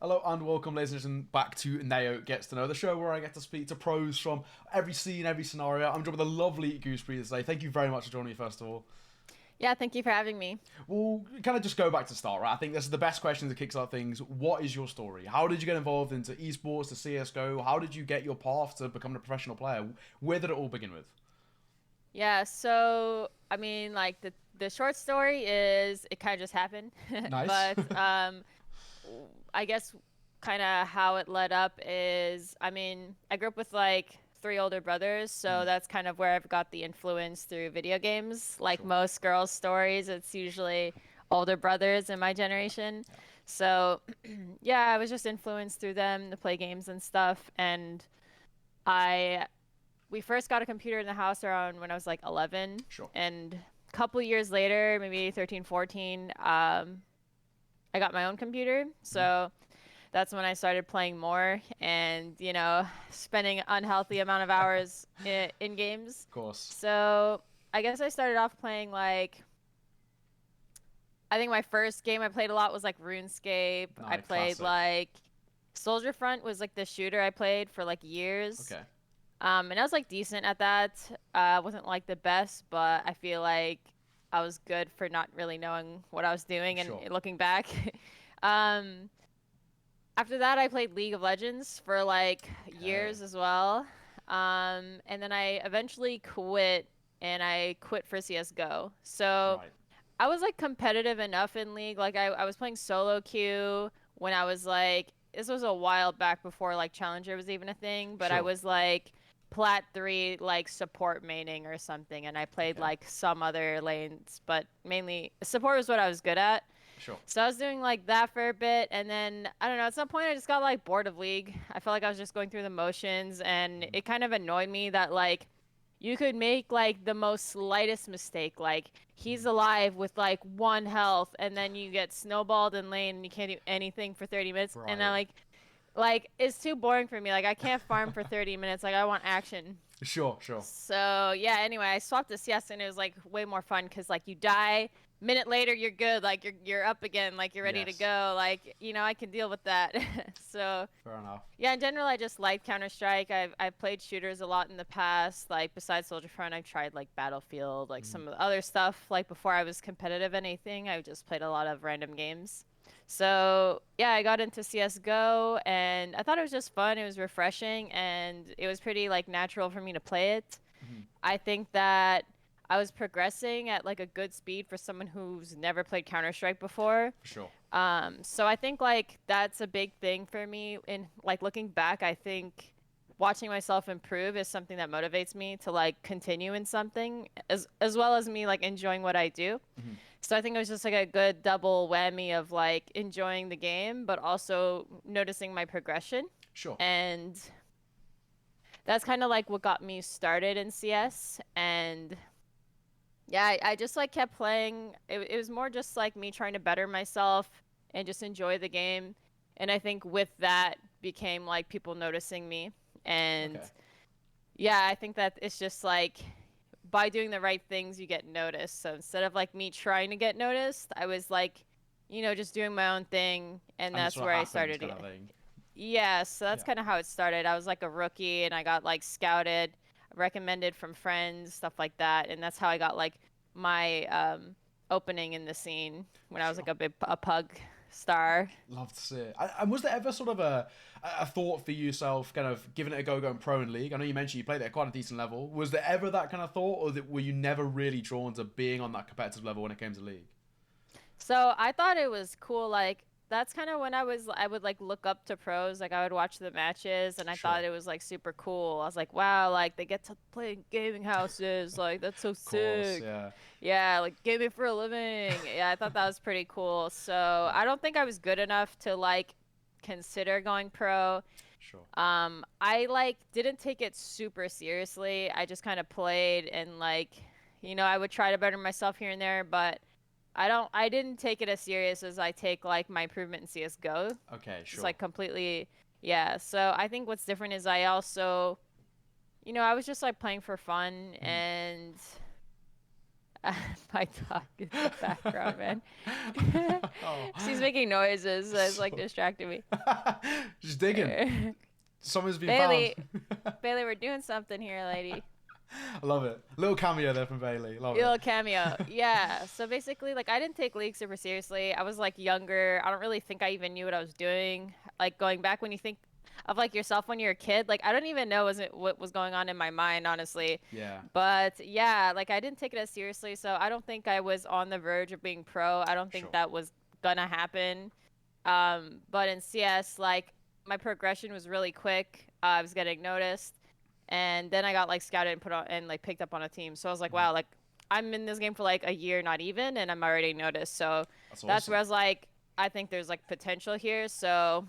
Hello and welcome, ladies and gentlemen, back to Ne0 Gets to Know, the show where I get to speak to pros from every scene, every scenario. I'm joined with the lovely GooseBreeder today. Thank you very much for joining me, first of all. Yeah, thank you for having me. We'll kind of just go back to start, right? I think this is the best question to kickstart things. What is your story? How did you get involved into esports, to CSGO? How did you get your path to becoming a professional player? Where did it all begin with? Yeah, so I mean, like the short story is it kind of just happened, Nice. but I guess kind of how it led up is, I mean, I grew up with like three older brothers, so Mm, that's kind of where I've got the influence through video games. Like sure. most girls' stories, it's usually older brothers in my generation. Yeah. So yeah, I was just influenced through them to play games and stuff, and I we first got a computer in the house around when I was like 11, Sure. and a couple years later, maybe 13, 14, I got my own computer. Mm, So that's when I started playing more and, spending unhealthy amount of hours in games. of course. So I guess I started off playing like I think my first game I played a lot was like RuneScape. I Nice. played Classic. like Soldier Front was like the shooter I played for like years. Okay. And I was like decent at that. Wasn't like the best, but I feel like I was good for not really knowing what I was doing and Sure. looking back. Um, After that, I played League of Legends for like Okay. years as well. And then I eventually quit and I quit for CSGO. So Right. I was like competitive enough in League. Like I was playing solo queue when I was like, this was a while back before like Challenger was even a thing, but I Sure. was like Plat 3 like support maining or something, and I played Okay. like some other lanes, but mainly support was what I was good at. Sure. So I was doing like that for a bit, and then I don't know, at some point I just got like bored of League. I felt like I was just going through the motions, and Mm, it kind of annoyed me that like you could make like the most slightest mistake, like mm. he's alive with like one health, and then you get snowballed in lane and you can't do anything for 30 minutes, and I Right. like it's too boring for me. Like I can't farm for 30 minutes. Like I want action. Sure. Sure. So yeah, anyway, I swapped to CS and it was like way more fun because like you die, minute later you're good, like you're up again, like you're ready to Yes. go. Like, I can deal with that. So Fair enough. yeah, in general I just like Counter-Strike. I've played shooters a lot in the past. Like besides Soldier Front, I've tried like Battlefield, like Mm, some of the other stuff. Like before I was competitive in anything, I just played a lot of random games. So yeah, I got into CS:GO and I thought it was just fun. It was refreshing and it was pretty like natural for me to play it. mhm. I think that I was progressing at like a good speed for someone who's never played Counter-Strike before. For sure. So I think like that's a big thing for me. In like looking back, I think watching myself improve is something that motivates me to like continue in something as well as me like enjoying what I do. Mhm. So I think it was just like a good double whammy of like enjoying the game, but also noticing my progression. Sure. And that's kind of like what got me started in CS. And yeah, I just like kept playing. It was more just like me trying to better myself and just enjoy the game. And I think with that became like people noticing me. And Okay. yeah, I think that it's just like by doing the right things, you get noticed. So instead of like me trying to get noticed, I was like, just doing my own thing. And And it that's sort of where I happens, started. kind of thing. Yeah, so that's Yeah. kind of how it started. I was like a rookie and I got like scouted, recommended from friends, stuff like that. And that's how I got like my opening in the scene when I was Sure. like a pug star. Love to see it. And was there ever sort of a thought for yourself, kind of giving it a go going pro in league? I know you mentioned you played at quite a decent level. Was there ever that kind of thought, or were you never really drawn to being on that competitive level when it came to league? So I thought it was cool. Like that's kind of when I would like look up to pros. Like I would watch the matches and I Sure. thought it was like super cool. I was like, wow, like they get to play in gaming houses. Like that's so Of course. sick. Yeah. Yeah, like gaming for a living. Yeah, I thought that was pretty cool. So Yeah. I don't think I was good enough to like consider going pro. Sure. I like didn't take it super seriously. I just kind of played and like, I would try to better myself here and there, but I didn't take it as serious as I take like my improvement in CS:GO. Okay. It's Sure. like completely, yeah. So I think what's different is I also, I was just like playing for fun Mhm. and My dog in the background, man. Oh. She's making noises. It's like So... distracting me. Just digging. Someone's been found. Bailey, Bailey, we're doing something here, lady. I love it. Little cameo there from Bailey. Love it. Little cameo. Yeah. So basically, like, I didn't take League super seriously. I was like younger. I don't really think I even knew what I was doing. Like going back when you think of like yourself when you're a kid, like I don't even know what was going on in my mind, honestly. Yeah. But yeah, like I didn't take it as seriously. So I don't think I was on the verge of being pro. I don't think Sure. that was gonna happen. But in CS, like my progression was really quick. I was getting noticed, and then I got like scouted and put on and like picked up on a team. So I was like, Mhm. wow, like I'm in this game for like a year, not even, and I'm already noticed. So That's that's where I awesome. was like, I think there's like potential here. So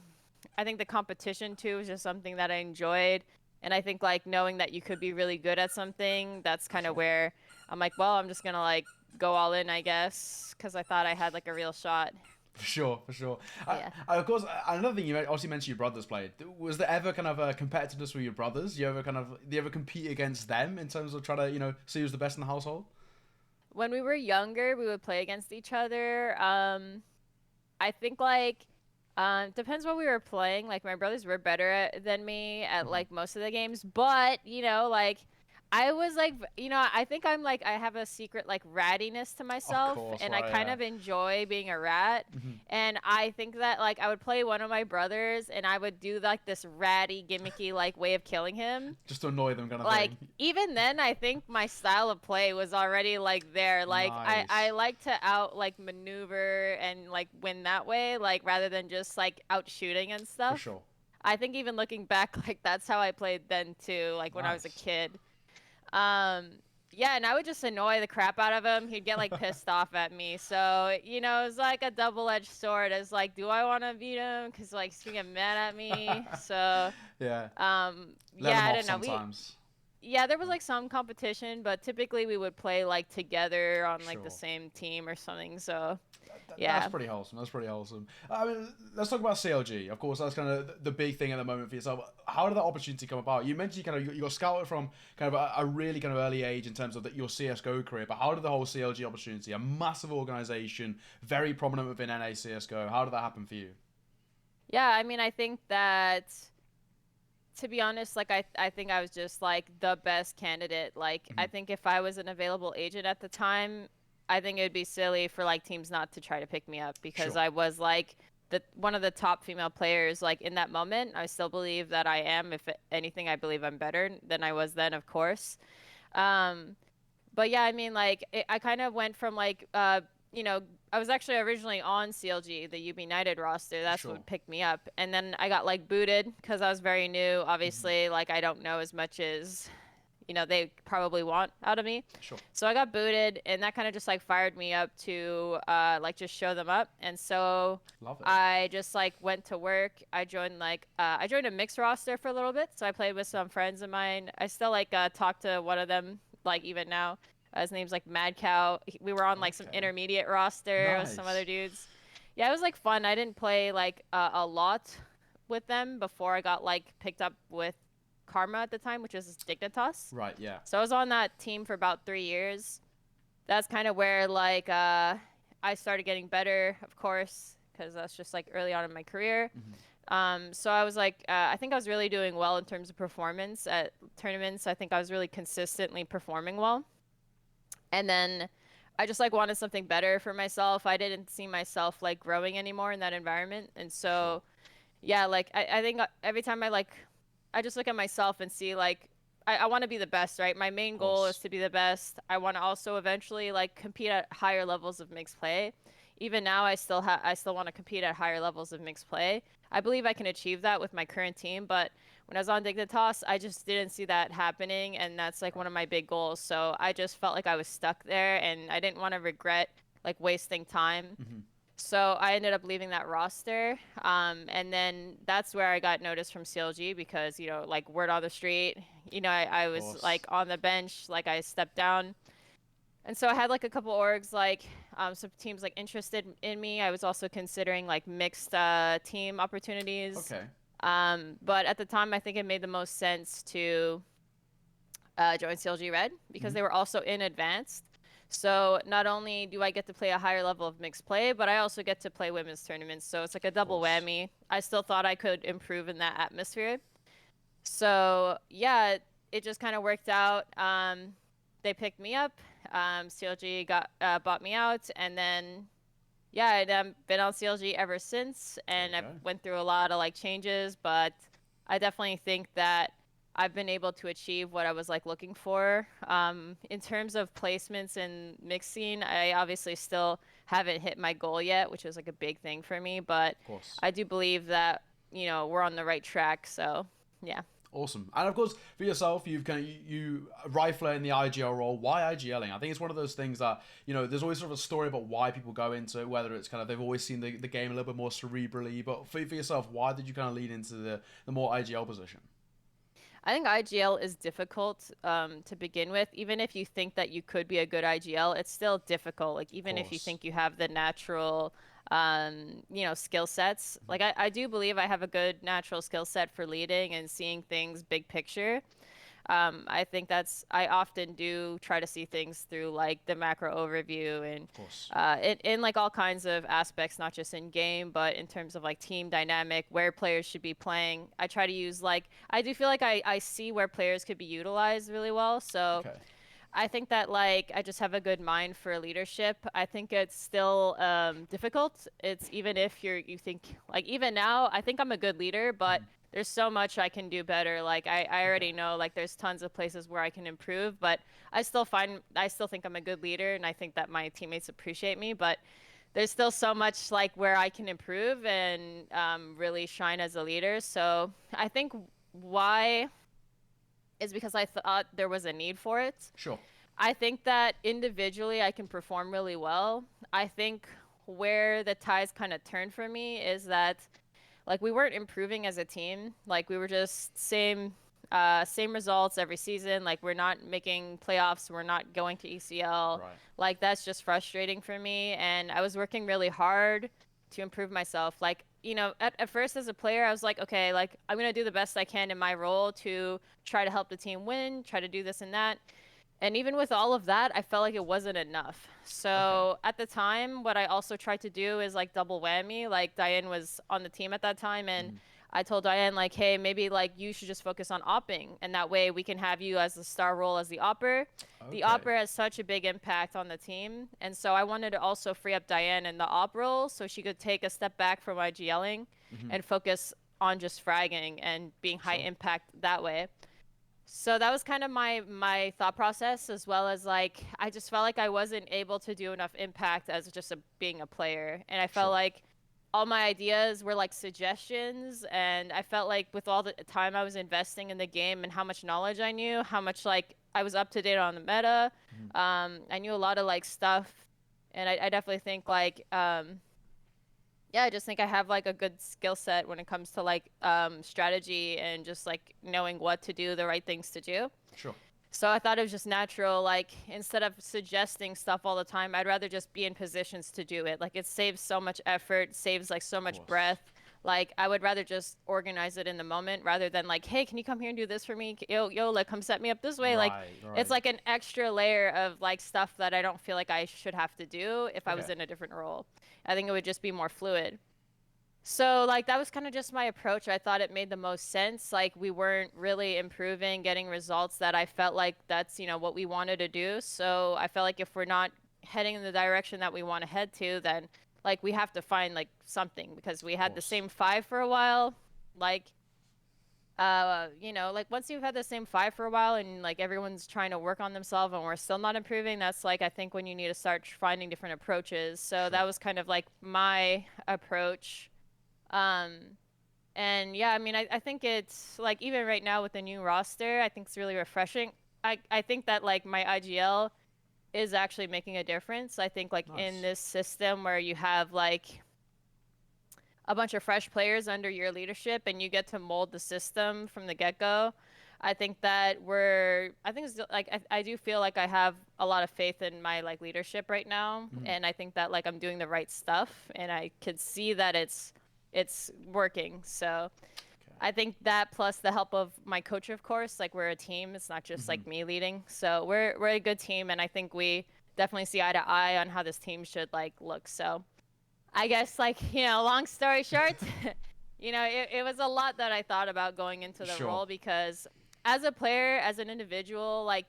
I think the competition too is just something that I enjoyed. And I think like knowing that you could be really good at something, that's For kind of sure. where I'm like, well, I'm just gonna like go all in, I guess, because I thought I had like a real shot. For sure, for sure. Yeah. Of course, another thing you obviously mentioned your brothers played. Was there ever kind of a competitiveness with your brothers? Do you ever compete against them in terms of trying to see who's the best in the household? When we were younger, we would play against each other. I think like depends what we were playing. Like my brothers were better than me at Hmm. like most of the games, but like I was like I think I'm like I have a secret like rattiness to Of myself, course, and I right? kind Yeah. of enjoy being a rat. Hmm. And I think that like I would play one of my brothers and I would do like this ratty gimmicky like way of killing him. Just to annoy them, kind of Like thing. even then I think my style of play was already like there. Like I Nice. like to out like maneuver and like win that way, like rather than just like out shooting and For stuff. sure. I think even looking back, like that's how I played then too, like when I was a Nice. kid. um yeah, and I would just annoy the crap out of him. He'd get like pissed off at me. So it was like a double-edged sword. It's like, do I want to beat him because like he's gonna get mad at me? So Yeah. Let yeah, them I off don't know. We sometimes. Yeah, there was like some competition, but typically we would play like together on like the Sure. same team or something. So That's yeah. pretty wholesome. That's pretty wholesome. I mean, let's talk about CLG. Of course, that's kind of the big thing at the moment for yourself. How did that opportunity come about? You mentioned you got scouted from kind of a really kind of early age in terms of your CS:GO career. But how did the whole CLG opportunity, a massive organization, very prominent within NA CS:GO, how did that happen for you? Yeah, I mean, I think that to be honest, like I think I was just like the best candidate. Like I Hmm. think if I was an available agent at the time, I think it would be silly for like teams not to try to pick me up because Sure. I was like the one of the top female players like in that moment. I still believe that I am. If anything, I believe I'm better than I was then, of course. Um, but yeah, I mean, like I kind of went from like you know, I was actually originally on CLG, the UB United roster. That's Sure. what picked me up, and then I got like booted because I was very new. Hmm. Obviously, like I don't know as much as they probably want out of me. Sure. So I got booted, and that kind of just like fired me up to like just show them up. And so Love it. I just like went to work. I joined a mixed roster for a little bit. So I played with some friends of mine. I still like talk to one of them like even now. His name's like Mad Cow. We were on like some Okay. intermediate roster with some other Nice. dudes. Yeah, it was like fun. I didn't play like a lot with them before I got like picked up with Karma at the time, which is Dignitas. Right. Yeah. So I was on that team for about 3 years. That's kind of where like I started getting better, of course, because that's just like early on in my career. Hmm. So I was like, I think I was really doing well in terms of performance at tournaments. I think I was really consistently performing well. And then I just like wanted something better for myself. I didn't see myself like growing anymore in that environment. And Sure. so yeah, like I think every time I just look at myself and see like I want to be the best, right? My main Of goal is course. to be the best. I want to also eventually like compete at higher levels of mixed play. Even now, I still want to compete at higher levels of mixed play. I believe I can achieve that with my current team, but when I was on Dignitas, I just didn't see that happening, and that's like one Right. of my big goals. So I just felt like I was stuck there, and I didn't want to regret like wasting time. Hmm. So I ended up leaving that roster. And then that's where I got noticed from CLG because, like word on the street, I Of was like course. on the bench, like I stepped down. And so I had like a couple orgs, like some teams like interested in me. I was also considering like mixed team opportunities. Okay. But at the time, I think it made the most sense to join CLG Red because Hmm. they were also in advanced. So not only do I get to play a higher level of mixed play, but I also get to play women's tournaments. So it's like a Of double course. whammy. I still thought I could improve in that atmosphere. So yeah, it just kind of worked out. They picked me up. CLG got bought me out, and then yeah, I've been on CLG ever since, There you and I've go. went through a lot of like changes, but I definitely think that I've been able to achieve what I was like looking for. In terms of placements in mix scene, I obviously still haven't hit my goal yet, which is like a big thing for me, but Of course. I do believe that, we're on the right track. So yeah. Awesome. And of course, for yourself, you've kind of you rifler in the IGL role. Why IGLing? I think it's one of those things that there's always sort of a story about why people go into it. Whether it's kind of they've always seen the game a little bit more cerebrally. But for yourself, why did you kind of lean into the more IGL position? I think IGL is difficult to begin with. Even if you think that you could be a good IGL, it's still difficult. Like Of even if you course. think you have the natural, skill sets. Like I do believe I have a good natural skill set for leading and seeing things big picture. I think I often do try to see things through like the macro overview and Of course. in like all kinds of aspects, not just in game, but in terms of like team dynamic, where players should be playing. I try to use like, I do feel like I see where players could be utilized really well. So Okay. I think that like I just have a good mind for leadership. I think it's still difficult. It's even if you think like even now I think I'm a good leader, but there's so much I can do better. Like I Okay. already know like there's tons of places where I can improve, but I still think I'm a good leader and I think that my teammates appreciate me, but there's still so much like where I can improve and really shine as a leader. So I think why is because I thought there was a need for it. Sure. I think that individually I can perform really well. I think where the ties kind of turned for me is that like we weren't improving as a team. Like we were just same results every season. Like we're not making playoffs, we're not going to ECL. Right. Like that's just frustrating for me and I was working really hard to improve myself. Like, at first as a player, I was like, okay, like I'm going to do the best I can in my role to try to help the team win, try to do this and that. And even with all of that, I felt like it wasn't enough. Okay. So at the time, what I also tried to do is like double whammy. Like Diane was on the team at that time, and I told Diane like, hey, maybe like you should just focus on opping, and that way we can have you as the star role as the opper. The Okay. opper has such a big impact on the team, and so I wanted to also free up Diane in the op role so she could take a step back from IGLing and focus on just fragging and being high Sure. impact that way. So that was kind of my thought process, as well as like I just felt like I wasn't able to do enough impact as just being a player, and I felt Sure. like all my ideas were like suggestions, and I felt like with all the time I was investing in the game and how much knowledge I knew, how much like I was up to date on the meta, I knew a lot of like stuff, and I definitely think like yeah, I just think I have like a good skill set when it comes to like strategy and just like knowing what to do, the right things to do. Sure. So I thought it was just natural, like instead of suggesting stuff all the time, I'd rather just be in positions to do it. Like it saves so much effort, saves like so Of much course. breath. Like I would rather just organize it in the moment rather than like, hey, can you come here and do this for me? Yo, like come set me up this way. Like Right. it's Right. like an extra layer of like stuff that I don't feel like I should have to do if I was Okay. in a different role. I think it would just be more fluid. So like that was kind of just my approach. I thought it made the most sense. Like we weren't really improving, getting results that I felt like that's, what we wanted to do. So I felt like if we're not heading in the direction that we want to head to, then like we have to find like something because we Of had the course. same five for a while. Like like once you've had the same five for a while and like everyone's trying to work on themselves and we're still not improving, that's like I think when you need to start finding different approaches. So Sure. that was kind of like my approach. Um, and yeah, I mean, I think it's like even right now with the new roster, I think it's really refreshing. I think that like my IGL is actually making a difference. I think like in Nice. this system where you have like a bunch of fresh players under your leadership and you get to mold the system from the get-go. I think that I think it's like I do feel like I have a lot of faith in my like leadership right now, and I think that like I'm doing the right stuff and I could see that it's working. So Okay. I think that plus the help of my coach, of course, like we're a team. It's not just like me leading. So we're a good team, and I think we definitely see eye to eye on how this team should like look. So I guess like, long story short, it was a lot that I thought about going into the Sure. role because as a player, as an individual, like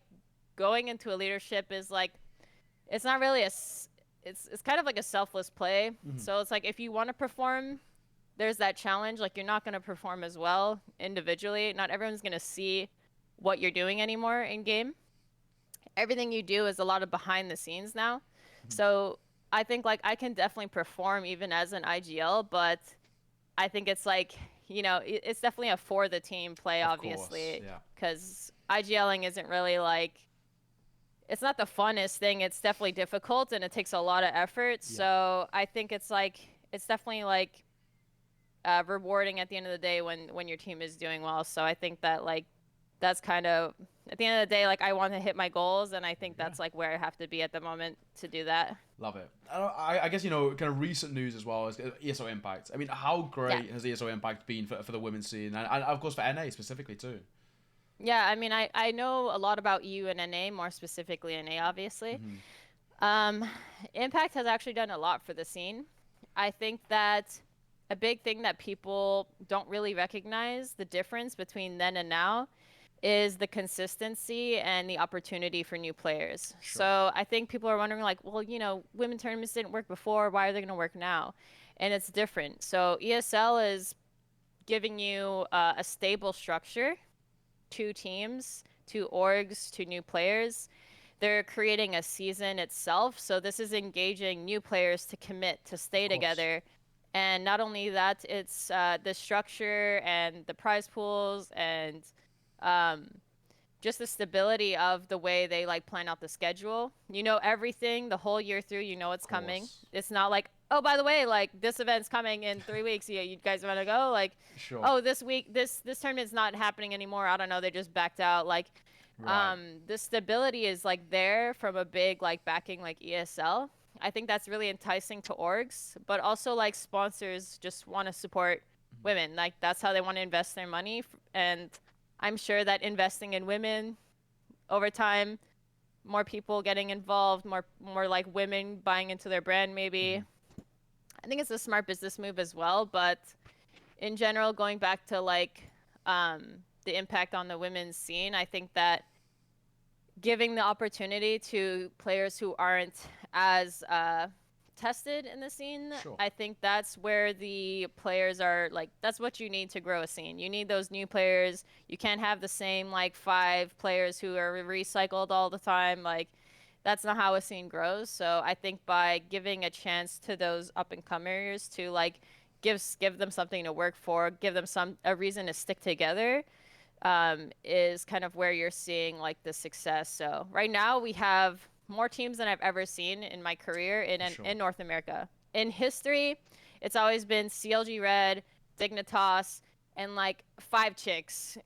going into a leadership is like it's not really it's kind of like a selfless play. Mhm. So it's like if you want to perform, there's that challenge. Like you're not going to perform as well individually. Not everyone's going to see what you're doing anymore in game. Everything you do is a lot of behind the scenes now. Mhm. So I think like I can definitely perform even as an IGL, but I think it's like, it's definitely a for the team play, Of course, obviously, yeah. because IGLing isn't really like, it's not the funnest thing. It's definitely difficult and it takes a lot of effort. Yeah. So I think it's like, it's definitely like rewarding at the end of the day when your team is doing well. So I think that like, that's kind of at the end of the day, like I want to hit my goals, and I think Yeah. that's like where I have to be at the moment to do that. Love it. I guess, kind of recent news as well as ESO Impact. I mean, how Yeah. great has ESO Impact been for the women's scene and of course for NA specifically too? Yeah, I mean, I know a lot about EU and NA, more specifically NA, obviously. Hmm. Um, Impact has actually done a lot for the scene. I think that a big thing that people don't really recognize the difference between then and now is the consistency and the opportunity for new players. Sure. So I think people are wondering, like, well, women tournaments didn't work before. Why are they going to work now? And it's different. So ESL is giving you a stable structure, two teams, two orgs, two new players. They're creating a season itself. So this is engaging new players to commit to Of stay course. together. And not only that, it's the structure and the prize pools and um, just the stability of the way they like plan out the schedule. You know everything the whole year through. You know Of what's coming. course. It's not like, oh, by the way, like this event's coming in 3 weeks. Yeah, you guys want to go? Like, Sure. oh, this week this tournament's not happening anymore. I don't know. They just backed out. Like, Right. the stability is like there from a big like backing like ESL. I think that's really enticing to orgs, but also like sponsors just want to support women. Like that's how they want to invest their money, and I'm sure that investing in women over time, more people getting involved, more like women buying into their brand maybe. Mhm. I think it's a smart business move as well, but in general, going back to like the impact on the women's scene, I think that giving the opportunity to players who aren't as tested in the scene, Sure. I think that's where the players are like, that's what you need to grow a scene. You need those new players. You can't have the same like 5 players who are recycled all the time. Like, that's not how a scene grows. So I think by giving a chance to those up and comers to like give them something to work for, give them a reason to stick together, is kind of where you're seeing like the success. So right now we have more teams than I've ever seen in my career For sure. in North America. In history, it's always been CLG Red, Dignitas, and like 5 chicks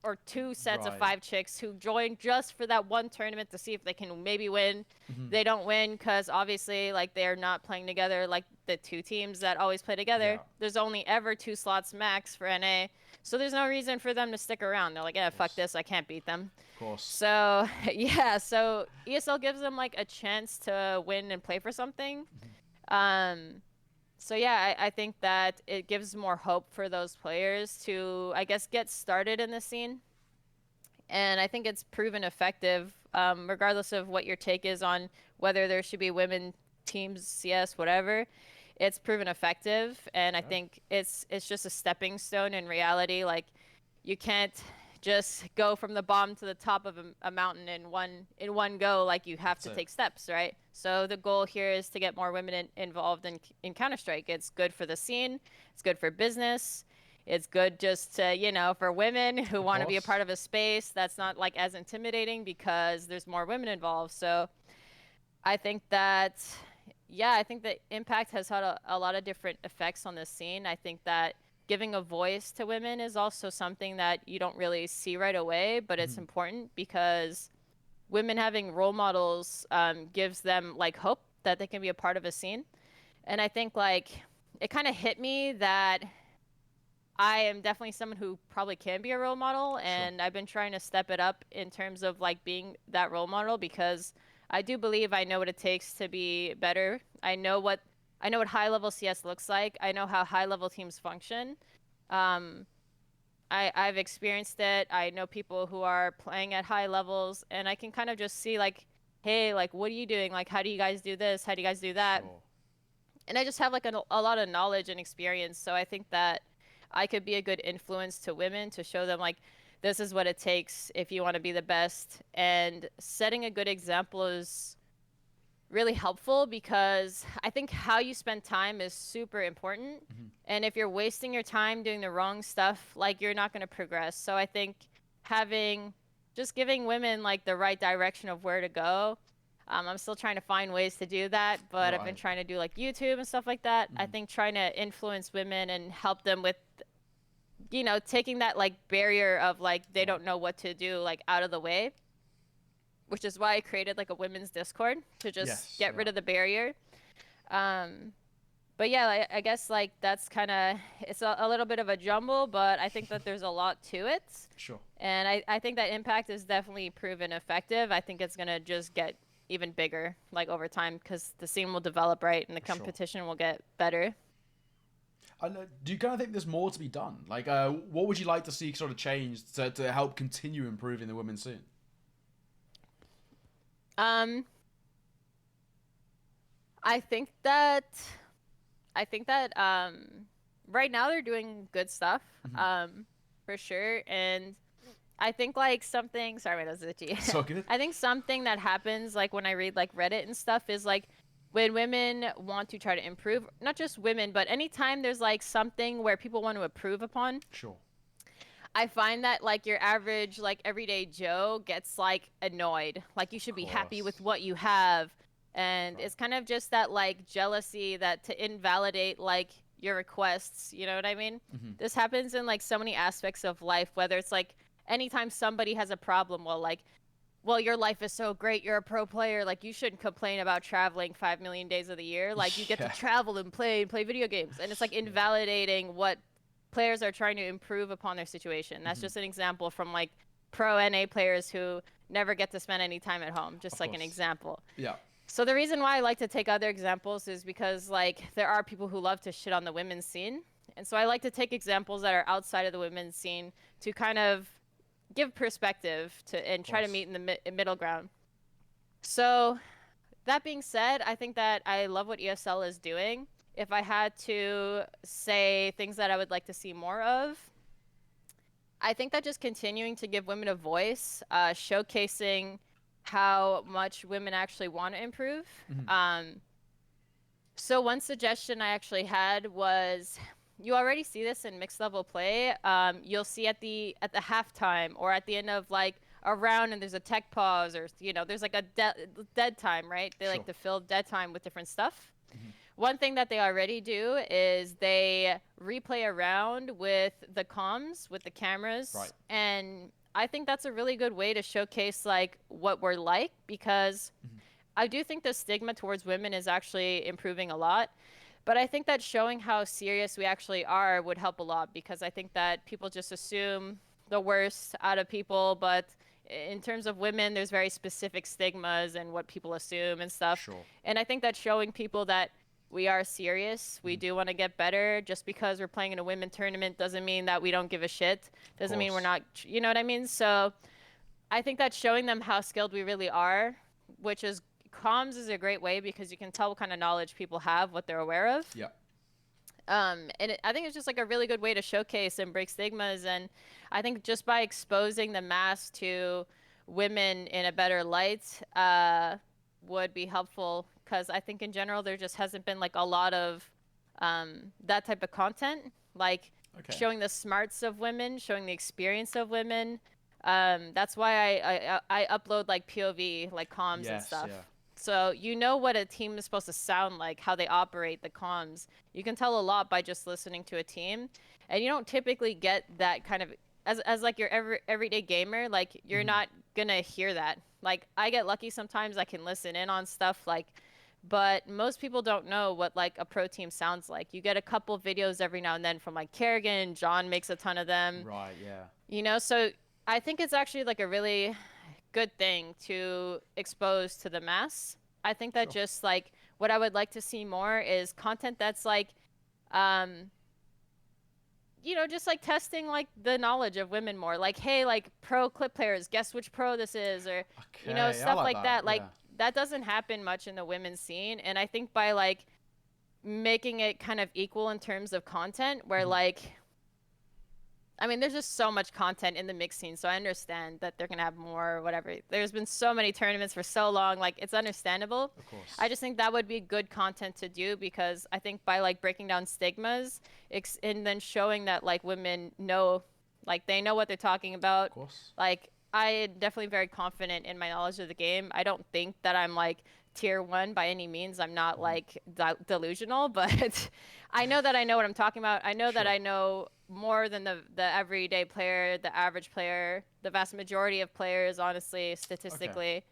or 2 sets of Right. 5 chicks who join just for that one tournament to see if they can maybe win. Hmm. They don't win because obviously like they're not playing together like the two teams that always play together. Yeah. There's only ever 2 slots max for NA. So there's no reason for them to stick around. They're like, yeah, Of fuck course. this. I can't beat them. Of course. So yeah, so ESL gives them like a chance to win and play for something. Mhm. Um, so yeah, I think that it gives more hope for those players to, I guess, get started in the scene. And I think it's proven effective, regardless of what your take is on whether there should be women teams, CS, whatever. It's proven effective, and I Yeah. think it's just a stepping stone in reality. Like you can't just go from the bottom to the top of a mountain in one go. Like you have That's to it. take steps, right? So the goal here is to get more women involved in Counter Strike. It's good for the scene. It's good for business. It's good just to, for women who Of want to be a course. part of a space that's not like as intimidating because there's more women involved. So I think that, yeah, I think that Impact has had a lot of different effects on the scene. I think that giving a voice to women is also something that you don't really see right away, but it's Mhm. important because women having role models gives them like hope that they can be a part of a scene. And I think like it kind of hit me that I am definitely someone who probably can be a role model, Sure. and I've been trying to step it up in terms of like being that role model because I do believe I know what it takes to be better. I know what high level CS looks like. I know how high level teams function. Um, I've experienced it. I know people who are playing at high levels, and I can kind of just see like, hey, like what are you doing? Like how do you guys do this? How do you guys do that? Sure. And I just have like a lot of knowledge and experience. So I think that I could be a good influence to women to show them like this is what it takes if you want to be the best. And setting a good example is really helpful because I think how you spend time is super important. And if you're wasting your time doing the wrong stuff, like you're not going to progress. So I think having just giving women like the right direction of where to go. I'm still trying to find ways to do that, but I've been Right. trying to do like YouTube and stuff like that. I think trying to influence women and help them with, taking that like barrier of like they don't know what to do like out of the way, which is why I created like a women's Discord to just Yes, get rid yeah. of the barrier. Um, but yeah, I guess like that's kind of it's a little bit of a jumble, but I think that there's a lot to it, Sure. and I think that impact is definitely proven effective. I think it's gonna just get even bigger like over time because the scene will develop right and the Sure. competition will get better. And do you kind of think there's more to be done? Like, what would you like to see sort of change to help continue improving the women's scene? Um, I think that right now they're doing good stuff. For sure. And I think like something sorry, my nose is itchy. So good. I think something that happens like when I read like Reddit and stuff is like when women want to try to improve, not just women, but anytime there's like something where people want to improve upon, Sure. I find that like your average like everyday Joe gets like annoyed. Like you should be happy Course. with what you have. And Right. it's kind of just that like jealousy that to invalidate like your requests, you know what I mean? This happens in like so many aspects of life, whether it's like anytime somebody has a problem, well, your life is so great, you're a pro player, like you shouldn't complain about traveling 5 million days of the year. Like you get to Yeah. travel and play video games. And it's like Yeah. invalidating what players are trying to improve upon their situation. That's just an example from like pro NA players who never get to spend any time at home, just Of like an course. example. Yeah. So the reason why I like to take other examples is because like there are people who love to shit on the women's scene. And so I like to take examples that are outside of the women's scene to kind of give perspective to and Of try to course. meet in the middle ground. So that being said, I think that I love what ESL is doing. If I had to say things that I would like to see more of, I think that just continuing to give women a voice, showcasing how much women actually want to improve. So one suggestion I actually had was you already see this in mixed level play. You'll see at the halftime or at the end of like a round and there's a tech pause or there's like a dead time, right? They like Sure. to fill dead time with different stuff. One thing that they already do is they replay a round with the comms, with the cameras. Right. And I think that's a really good way to showcase like what we're like because I do think the stigma towards women is actually improving a lot. But I think that showing how serious we actually are would help a lot because I think that people just assume the worst out of people. But in terms of women, there's very specific stigmas and what people assume and stuff. Sure. And I think that showing people that we are serious, we do want to get better. Just because we're playing in a women tournament doesn't mean that we don't give a shit. Doesn't mean we're Course. not, you know what I mean? So I think that showing them how skilled we really are, which is comms is a great way because you can tell what kind of knowledge people have, what they're aware of. Yeah. I think it's just like a really good way to showcase and break stigmas. And I think just by exposing the mass to women in a better light would be helpful because I think in general there just hasn't been like a lot of that type of content, like Okay. showing the smarts of women, showing the experience of women. That's why I upload like POV, like comms and Yes. stuff. Yeah. So you know what a team is supposed to sound like, how they operate, the comms. You can tell a lot by just listening to a team, and you don't typically get that kind of as like your everyday gamer. Like you're not gonna hear that. Like I get lucky sometimes I can listen in on stuff like, but most people don't know what like a pro team sounds like. You get a couple videos every now and then from like Kerrigan, John makes a ton of them. Right. Yeah. So I think it's actually like a really good thing to expose to the mass. I think that Sure. just like what I would like to see more is content that's like, um, just like testing like the knowledge of women more. Like, hey, like pro clip players, guess which pro this is, or Okay, I stuff like like that. that. Like Yeah. that doesn't happen much in the women's scene, and I think by like making it kind of equal in terms of content, where Mhm. like I mean, there's just so much content in the mixed scene, so I understand that they're gonna have more or whatever. There's been so many tournaments for so long, like it's understandable. Of I course. just think that would be good content to do because I think by like breaking down stigmas, and then showing that like women know, like they know what they're talking Of about. course. Like I am definitely very confident in my knowledge of the game. I don't think that I'm like tier one by any means. I'm not Mhm. like delusional, but I know that I know what I'm talking about. I know that Sure. I know more than the everyday player, the average player, the vast majority of players, honestly, Okay. statistically.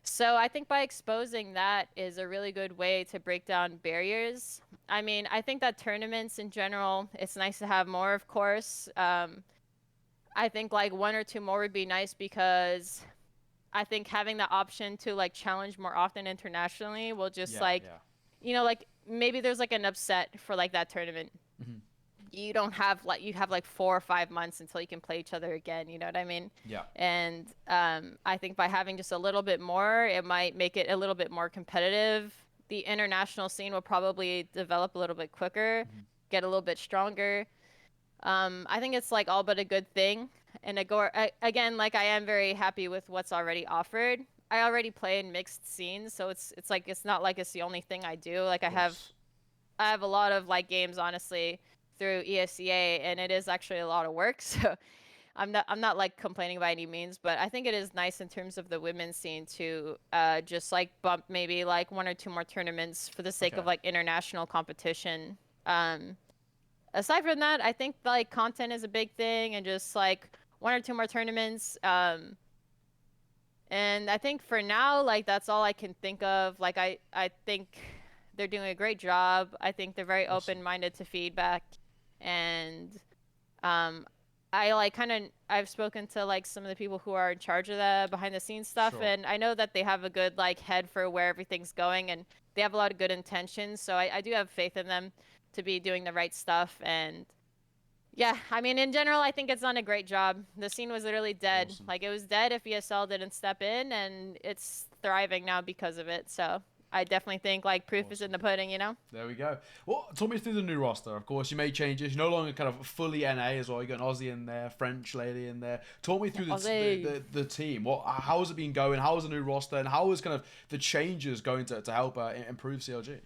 So I think by exposing that is a really good way to break down barriers. I mean, I think that tournaments in general, it's nice to have more, of course. I think like one or two more would be nice because I think having the option to like challenge more often internationally will just Yeah. like, Yeah. like maybe there's like an upset for like that tournament. Mhm. You don't have like you have like 4 or 5 months until you can play each other again, you know what I mean? Yeah. And I think by having just a little bit more, it might make it a little bit more competitive. The international scene will probably develop a little bit quicker, Mhm. get a little bit stronger. I think it's like all but a good thing. And again, like I am very happy with what's already offered. I already play in mixed scenes, so it's like it's not like it's the only thing I do. Like Of course. I have a lot of like games honestly through ESEA, and it is actually a lot of work. So I'm not like complaining by any means, but I think it is nice in terms of the women's scene to just like bump maybe like one or two more tournaments for the sake Okay. of like international competition. Um, Aside from that, I think like content is a big thing, and just like one or two more tournaments. And I think for now, like that's all I can think of. Like I think they're doing a great job. I think they're very Awesome. open-minded to feedback, and um, I like kind of I've spoken to like some of the people who are in charge of the behind the scenes stuff, Sure. and I know that they have a good like head for where everything's going, and they have a lot of good intentions. So I do have faith in them to be doing the right stuff, and yeah, I mean, in general, I think it's done a great job. The scene was literally dead. Awesome. Like, it was dead if ESL didn't step in, and it's thriving now because of it. So, I definitely think, like, proof is in Awesome. the pudding, you know? There we go. Well, talk me through the new roster. Of course, you made changes. You're no longer kind of fully NA as well. You got an Aussie in there, French lady in there. Talk me through Aussie. the team. How has it been going? How has the new roster and how is kind of the changes going to help improve CLG?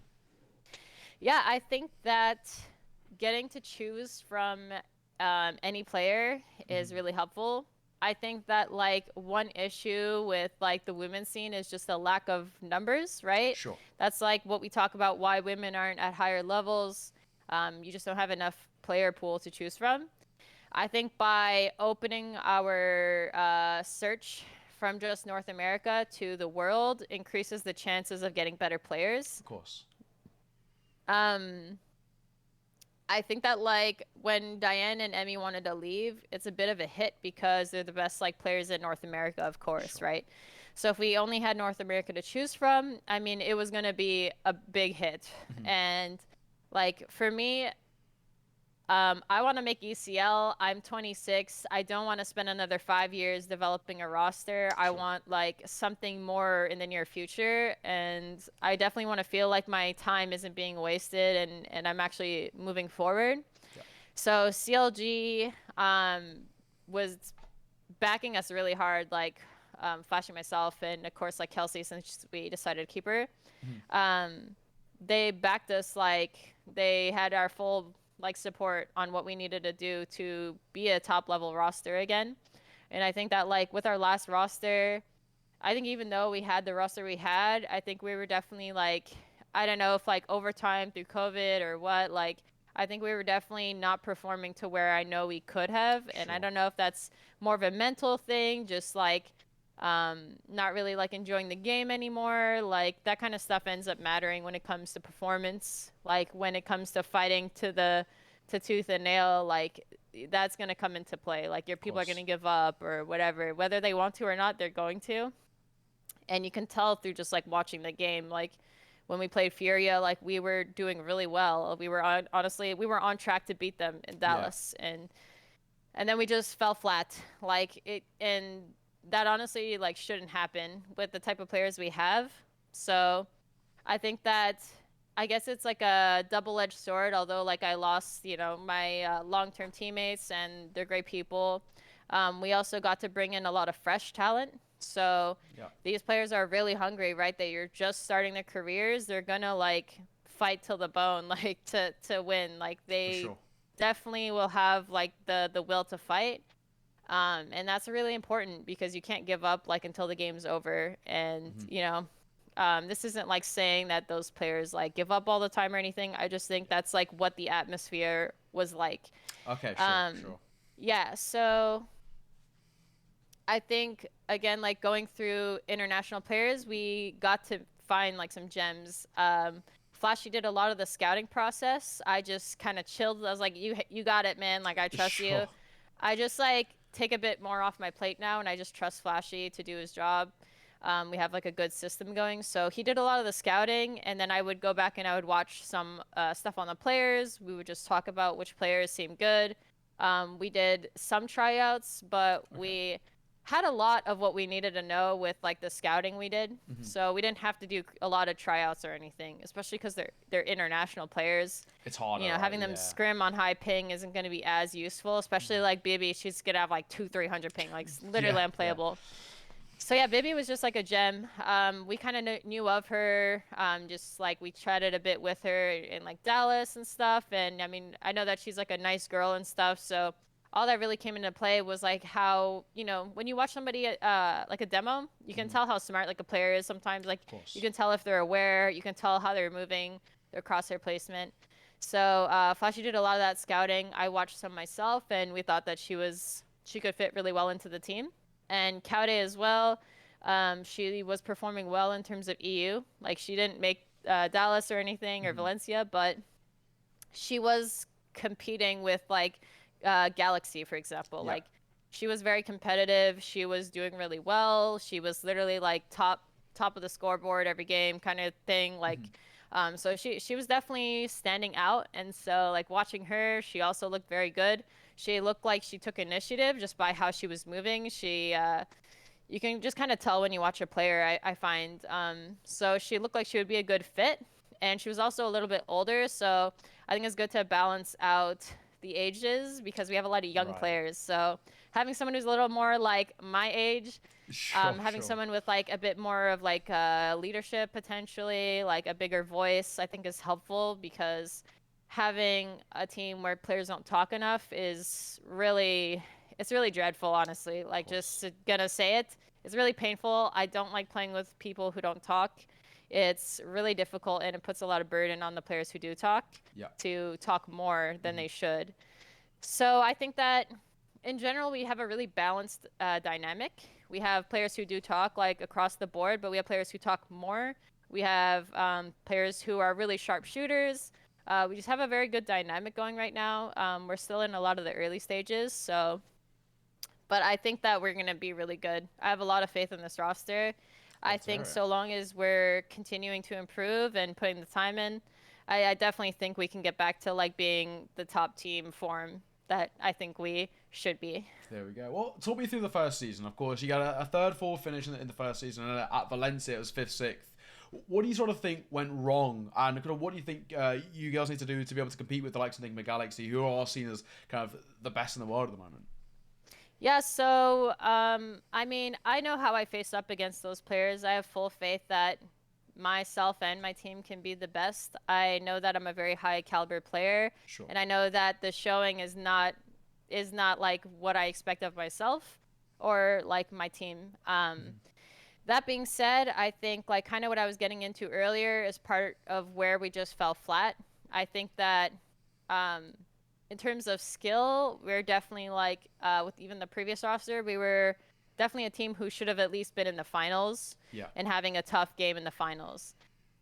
Yeah, I think that getting to choose from any player is Mhm. really helpful. I think that like one issue with like the women's scene is just the lack of numbers, right? Sure. That's like what we talk about why women aren't at higher levels. You just don't have enough player pool to choose from. I think by opening our search from just North America to the world increases the chances of getting better players. Of course. Um, I think that like when Diane and Emmy wanted to leave, it's a bit of a hit because they're the best like players in North America, of course, Sure. right? So if we only had North America to choose from, I mean, it was going to be a big hit. Mhm. And like for me, I want to make ECL. I'm 26. I don't want to spend another 5 years developing a roster. I Sure. want like something more in the near future, and I definitely want to feel like my time isn't being wasted, and I'm actually moving forward. Yeah. So CLG was backing us really hard, like flashing myself, and of course like Kelsey, since we decided to keep her. Mhm. Um, they backed us like they had our full like support on what we needed to do to be a top level roster again. And I think that like with our last roster, I think even though we had the roster we had, I think we were definitely like I don't know if like overtime through COVID or what, like I think we were definitely not performing to where I know we could have, and I Sure. don't know if that's more of a mental thing, just like not really like enjoying the game anymore. Like that kind of stuff ends up mattering when it comes to performance. Like when it comes to fighting to tooth and nail, like that's going to come into play. Like your people are going to give up or whatever, whether they want to or not, they're going to. And you can tell through just like watching the game. Like when we played Furia, like we were doing really well. We were honestly, we were on track to beat them in Dallas, and then we just fell flat. Like it, and that honestly like shouldn't happen with the type of players we have. So I think that I guess it's like a double-edged sword. Although like I lost, you know, my long-term teammates and they're great people. We also got to bring in a lot of fresh talent. So these players are really hungry, right? That you're just starting their careers. They're gonna like fight till the bone, like to win. Like they definitely will have like the will to fight. And that's really important because you can't give up like until the game's over. And you know, this isn't like saying that those players like give up all the time or anything. I just think that's like what the atmosphere was like. Okay, sure. Yeah, so I think again, like going through international players, we got to find like some gems. Flashy did a lot of the scouting process. I just kind of chilled. I was like, you got it, man. Like I trust you. I just like take a bit more off my plate now, and I just trust Flashy to do his job. We have like a good system going. So he did a lot of the scouting, and then I would go back and I would watch some stuff on the players. We would just talk about which players seemed good. We did some tryouts, but we had a lot of what we needed to know with like the scouting we did. So we didn't have to do a lot of tryouts or anything, especially because they're international players. It's harder. You know, having them scrim on high ping isn't going to be as useful, especially like Bibi. She's going to have like 200-300 ping, like literally unplayable. So yeah, Bibi was just like a gem. We kind of knew of her, just like we chatted a bit with her in like Dallas and stuff. And I mean, I know that she's like a nice girl and stuff. So all that really came into play was like how, you know, when you watch somebody like a demo, you can tell how smart like a player is sometimes. Like you can tell if they're aware, you can tell how they're moving, their crosshair placement. So Flashy did a lot of that scouting. I watched some myself, and we thought that she could fit really well into the team. And Kaude as well. She was performing well in terms of EU. Like she didn't make Dallas or anything or Valencia, but she was competing with like Galaxy, for example. Like she was very competitive. She was doing really well. She was literally like top of the scoreboard every game kind of thing. Like so she was definitely standing out. And so like watching her, she also looked very good. She looked like she took initiative just by how she was moving. You can just kind of tell when you watch a player, I find. So she looked like she would be a good fit. And she was also a little bit older. So I think it's good to balance out the ages because we have a lot of young players. So having someone who's a little more like my age, having someone with like a bit more of like leadership potentially, like a bigger voice, I think is helpful because having a team where players don't talk enough is really dreadful, honestly. Like just gonna say it, it's really painful. I don't like playing with people who don't talk. It's really difficult, and it puts a lot of burden on the players who do talk to talk more than they should. So I think that in general, we have a really balanced dynamic. We have players who do talk like across the board, but we have players who talk more. We have players who are really sharp shooters. We just have a very good dynamic going right now. We're still in a lot of the early stages, but I think that we're going to be really good. I have a lot of faith in this roster. I think so long as we're continuing to improve and putting the time in, I definitely think we can get back to like being the top team form that I think we should be. There we go. Well, talk me through the first season. Of course, you got a third, fourth finish in the first season, and at Valencia it was fifth, sixth. What do you sort of think went wrong, and kind of what do you think you girls need to do to be able to compete with the likes of Enigma Galaxy, who are seen as kind of the best in the world at the moment? Yeah, so, I mean, I know how I face up against those players. I have full faith that myself and my team can be the best. I know that I'm a very high caliber player, and I know that the showing is not like what I expect of myself or like my team. That being said, I think like kind of what I was getting into earlier is part of where we just fell flat. I think that in terms of skill, we're definitely like with even the previous roster, we were definitely a team who should have at least been in the finals and having a tough game in the finals.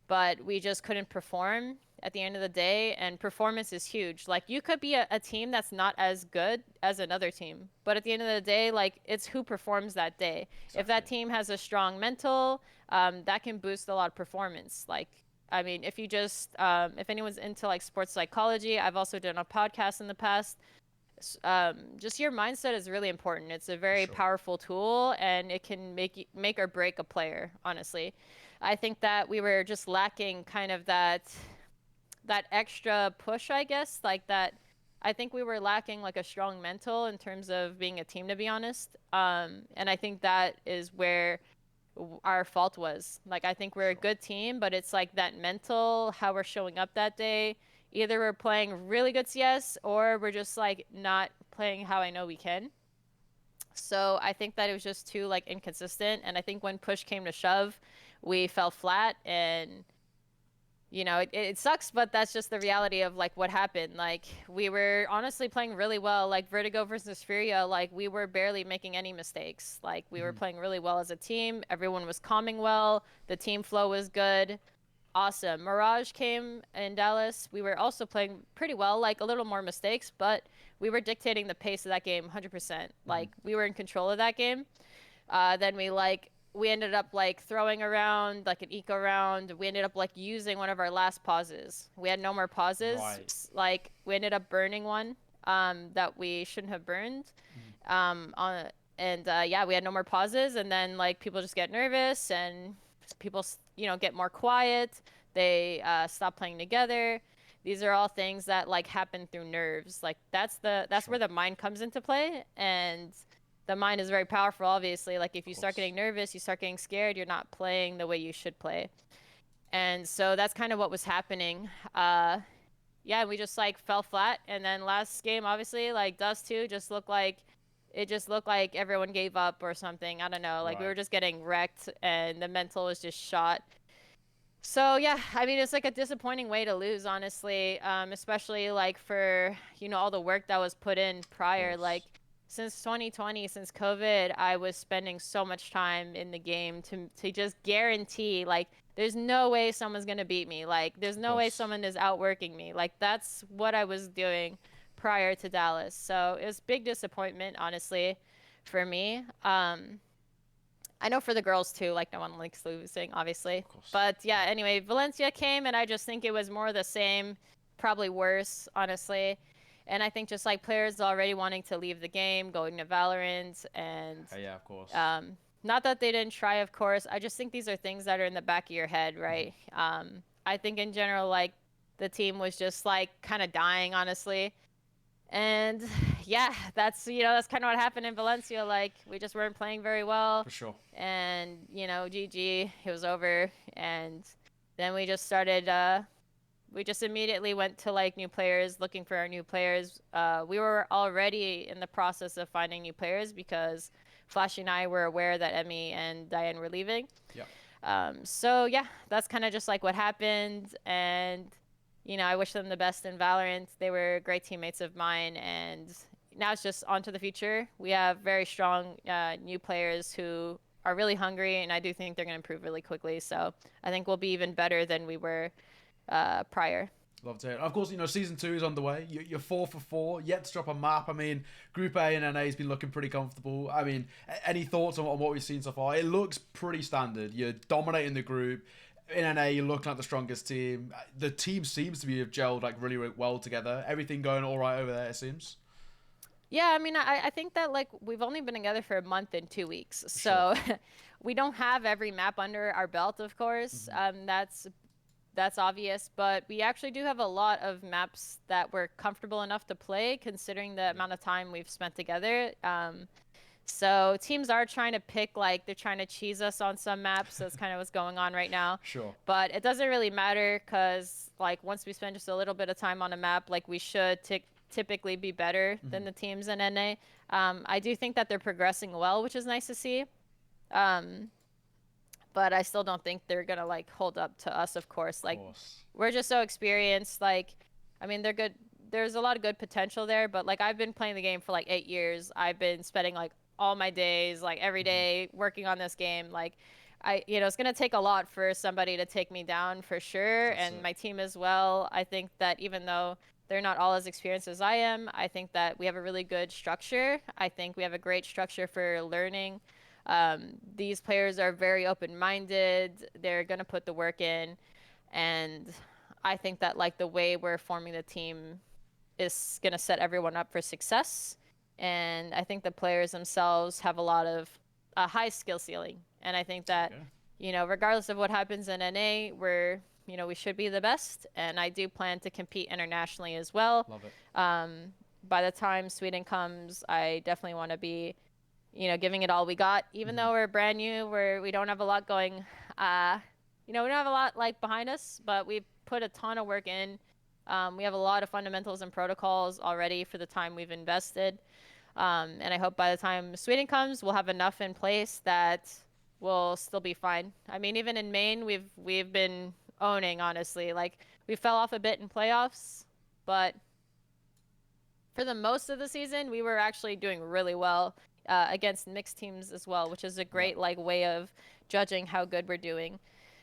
But we just couldn't perform. at the end of the day, and performance is huge. Like, you could be a team that's not as good as another team, but at the end of the day, like, it's who performs that day. If that Exactly. team has a strong mental, that can boost a lot of performance. Like, I mean, if you just if anyone's into like sports psychology, I've also done a podcast in the past. Just your mindset is really important. It's a For very sure. powerful tool, and it can make or break a player. Honestly, I think that we were just lacking kind of that extra push, I guess, like that. I think we were lacking like a strong mental in terms of being a team, to be honest. And I think that is where our fault was. Like, I think we're a Sure. good team, but it's like that mental, how we're showing up that day. Either we're playing really good CS or we're just like not playing how I know we can. So I think that it was just too like inconsistent. And I think when push came to shove, we fell flat, and it sucks, but that's just the reality of like what happened. Like, we were honestly playing really well, like Vertigo versus Furia, like we were barely making any mistakes. Like, we were Hmm. playing really well as a team. Everyone was calming well. The team flow was good. Awesome. Mirage came in Dallas. We were also playing pretty well, like a little more mistakes, but we were dictating the pace of that game 100%. Hmm. Like, we were in control of that game. Then we ended up like throwing around like an eco round. We ended up like using one of our last pauses. We had no more pauses. Right. Like, we ended up burning one that we shouldn't have burned. Mhm. On and Yeah, we had no more pauses, and then like people just get nervous, and people get more quiet. They stop playing together. These are all things that like happen through nerves. Like, that's where Sure. the mind comes into play, and the mind is very powerful, obviously. Like, if Of you start course. getting nervous, you start getting scared, you're not playing the way you should play. And so that's kind of what was happening. Yeah, we just like fell flat. And then last game, obviously, like Dust 2 just looked like everyone gave up or something. I don't know. Like, we were Right. just getting wrecked, and the mental was just shot. So yeah, I mean, it's like a disappointing way to lose, honestly. Especially like for all the work that was put in Of prior. Like, course. since 2020, since COVID, I was spending so much time in the game to just guarantee like there's no way someone's gonna beat me. Like, there's Of no way course. someone is outworking me. Like, that's what I was doing prior to Dallas. So it was big disappointment, honestly, for me. I know for the girls too, like no one likes losing, obviously. Of course. But yeah, Yeah. anyway, Valencia came, and I just think it was more of the same, probably worse, honestly. And I think just like players already wanting to leave the game, going to Valorant, and Yeah. Of course. um, not that they didn't try, of course. I just think these are things that are in the back of your head, Hmm. right? I think in general, like the team was just like kind of dying, honestly. And yeah, that's kind of what happened in Valencia. Like, we just weren't playing very well, For sure. and GG, it was over. And then we just immediately went to like new players, looking for our new players. We were already in the process of finding new players because Flashy and I were aware that Emmy and Diane were leaving. Yeah. So yeah, that's kind of just like what happened, and I wish them the best in Valorant. They were great teammates of mine, and now it's just on to the future. We have very strong new players who are really hungry, and I do think they're going to improve really quickly. So I think we'll be even better than we were prior. Love to hear it. Of course, season two is underway. You're 4 for 4, yet to drop a map. I mean, Group A and NA has been looking pretty comfortable. I mean, any thoughts on what we've seen so far? It looks pretty standard. You're dominating the group. In NA, you're looking like the strongest team. The team seems to be have gelled like really, really well together. Everything going all right over there, it seems. Yeah, I mean, I think that like we've only been together for a month and 2 weeks, For sure. so we don't have every map under our belt, of course. Hmm. That's obvious, but we actually do have a lot of maps that we're comfortable enough to play, considering the Yeah. amount of time we've spent together. So teams are trying to pick, like, they're trying to cheese us on some maps. That's kind of what's going on right now. Sure. But it doesn't really matter because, like, once we spend just a little bit of time on a map, like, we should typically be better than Hmm. the teams in NA. I do think that they're progressing well, which is nice to see. Um, but I still don't think they're gonna like hold up to us, of course. Of Like, course. we're just so experienced. Like, I mean, they're good. There's a lot of good potential there, but like I've been playing the game for like 8 years. I've been spending like all my days, like every Hmm. day, working on this game. Like, it's going to take a lot for somebody to take me down for sure. That's And it. my team as well. I think that even though they're not all as experienced as I am, I think that we have a really good structure. I think we have a great structure for learning. These players are very open-minded. They're going to put the work in. And I think that like the way we're forming the team is going to set everyone up for success. And I think the players themselves have a lot of a high skill ceiling. And I think that, Okay. regardless of what happens in NA, we should be the best. And I do plan to compete internationally as well. Love it. By the time Sweden comes, I definitely want to be, giving it all we got. Even though we're brand new, we don't have a lot going, we don't have a lot like behind us, but we've put a ton of work in. We have a lot of fundamentals and protocols already for the time we've invested. And I hope by the time Sweden comes, we'll have enough in place that we'll still be fine. I mean, even in Maine, we've been owning, honestly. Like, we fell off a bit in playoffs, but for the most of the season, we were actually doing really well against mixed teams as well, which is a great like way of judging how good we're doing.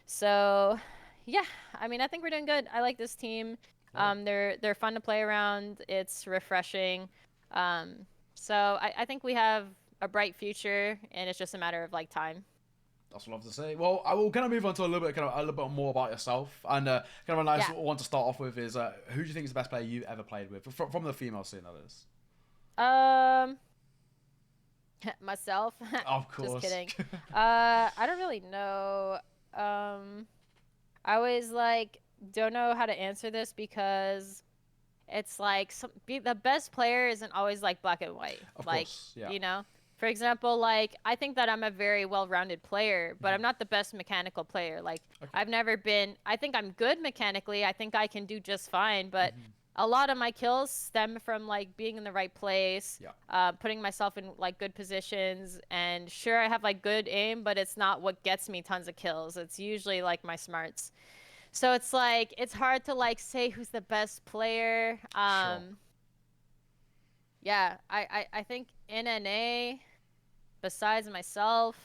So, yeah, I mean, I think we're doing good. I like this team. They're fun to play around. It's refreshing. So I think we have a bright future, and it's just a matter of like time. That's what I love to say. Well, I will kind of move on to a little bit more about yourself, and kind of a nice Yeah. one to start off with is who do you think is the best player you ever played with from the female scene? That is. Um, myself. Of Just course. kidding. I don't really know. I always like don't know how to answer this because it's like the best player isn't always like black and white. Of Like, course. Yeah. For example, like I think that I'm a very well-rounded player, but I'm not the best mechanical player. Like Okay. I've never been I think I'm good mechanically. I think I can do just fine, but a lot of my kills stem from like being in the right place, Yeah. putting myself in like good positions, and sure I have like good aim, but it's not what gets me tons of kills. It's usually like my smarts. So it's like it's hard to like say who's the best player. Sure. Yeah, I think in NA, besides myself,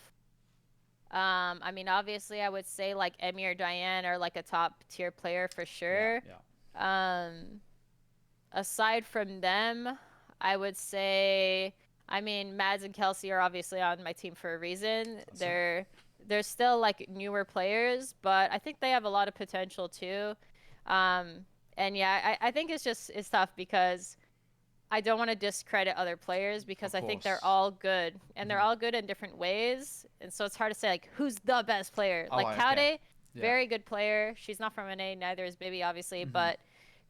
I mean obviously I would say like Emmy or Diane are like a top tier player for sure. Yeah. Aside from them, I would say, I mean, Mads and Kelsey are obviously on my team for a reason. They're still like newer players, but I think they have a lot of potential too. And yeah, I think it's tough because I don't want to discredit other players because Of I think they're course. all good and they're all good in different ways. And so it's hard to say like who's the best player. Oh, Like okay. Kaude, Yeah. very good player. She's not from NA, neither is Bibi obviously, but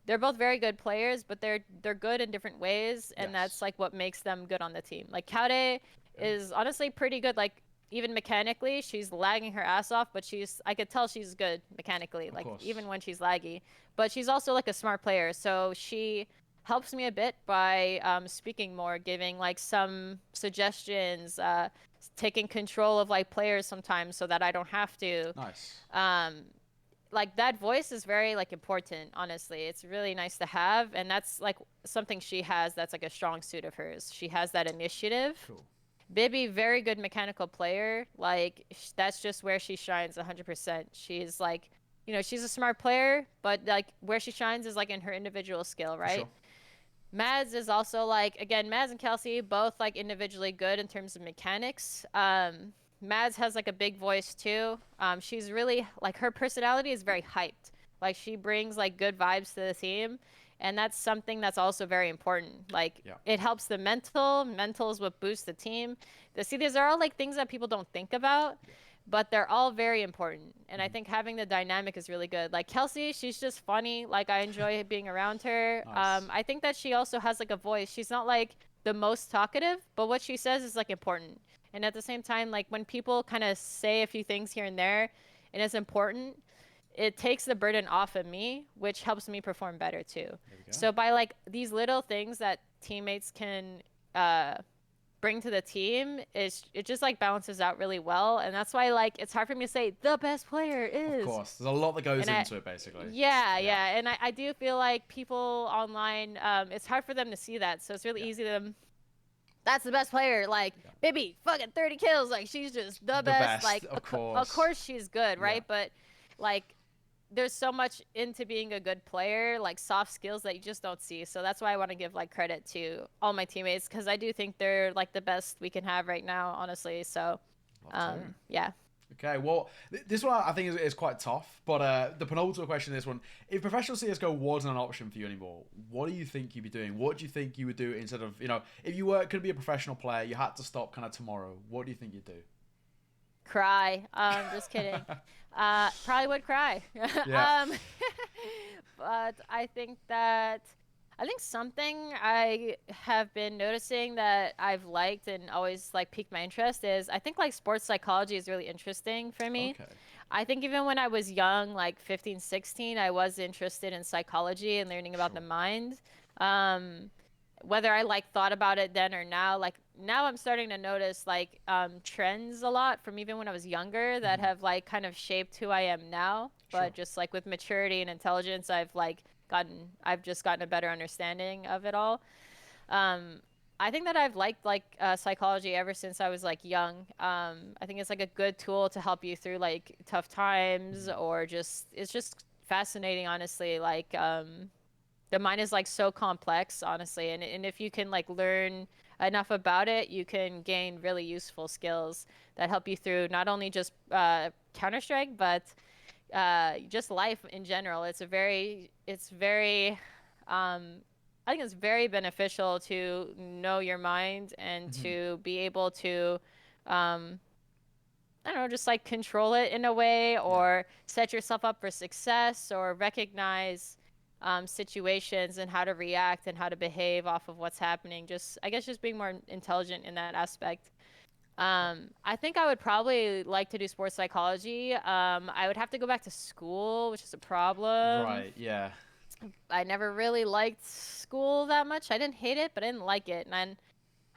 they're both very good players, but they're good in different ways, and that's Yes. like what makes them good on the team. Like Kaude is honestly pretty good. Like even mechanically, she's lagging her ass off, but I could tell she's good mechanically. Of Like course. even when she's laggy, but she's also like a smart player, so she helps me a bit by speaking more, giving like some suggestions, taking control of like players sometimes so that I don't have to. Nice. Like that voice is very like important, honestly. It's really nice to have, and that's like something she has that's like a strong suit of hers. She has that initiative. Cool. Bibi, very good mechanical player. Like that's just where she shines 100%. She's like, she's a smart player, but like where she shines is like in her individual skill, right? Sure. Mads is also like, again, Mads and Kelsey both like individually good in terms of mechanics. Mads has like a big voice too. She's really like her personality is very hyped. Like she brings like good vibes to the team, and that's something that's also very important. Like it helps the mental. Mental is what boosts the team. These are all like things that people don't think about, but they're all very important. And I think having the dynamic is really good. Like Kelsey, she's just funny. Like I enjoy being around her. Nice. I think that she also has like a voice. She's not like the most talkative, but what she says is like important. And at the same time, like when people kind of say a few things here and there and it's important, it takes the burden off of me, which helps me perform better too. So by like these little things that teammates can bring to the team, it just like balances out really well. And that's why like it's hard for me to say the best player is. Of course. There's a lot that goes into it, basically. Yeah. And I do feel like people online, it's hard for them to see that. So it's really easy to that's the best player. Like, Yeah. Bibi, fucking 30 kills. Like, she's just the The best. best, Like, of of course. course she's good, Yeah. right? But, like, there's so much into being a good player, like soft skills that you just don't see. So that's why I want to give like credit to all my teammates because I do think they're like the best we can have right now, honestly. So, Love to. yeah. Okay, well, this one I think is quite tough, but the penultimate question in this one, if professional CSGO wasn't an option for you anymore, what do you think you'd be doing? What do you think you would do instead of, if you were could be a professional player, you had to stop kind of tomorrow, what do you think you'd do? Cry. Just kidding. Probably would cry. Yeah, um, but I think something I have been noticing that I've liked and always like piqued my interest is I think like sports psychology is really interesting for me. okay, I think even when I was young, like 15, 16, I was interested in psychology and learning about the sure. mind. Um, whether I like thought about it then or now, like now I'm starting to notice like trends a lot from even when I was younger that Hmm. have like kind of shaped who I am now. Sure. But just like with maturity and intelligence, I've just gotten a better understanding of it all. Um, I think that I've liked like psychology ever since I was like young. I think it's like a good tool to help you through like tough times Hmm. or just it's just fascinating, honestly. Like the mind is like so complex, honestly, and if you can like learn enough about it, you can gain really useful skills that help you through not only just Counter-Strike, but just life in general. It's very, um, I think it's very beneficial to know your mind and Hmm. to be able to, um, I don't know, just like control it in a way Yeah. or set yourself up for success or recognize situations and how to react and how to behave off of what's happening. Just, I guess, just being more intelligent in that aspect. Okay. I think I would probably like to do sports psychology. I would have to go back to school, which is a problem. Right. Yeah. I never really liked school that much. I didn't hate it, but I didn't like it. And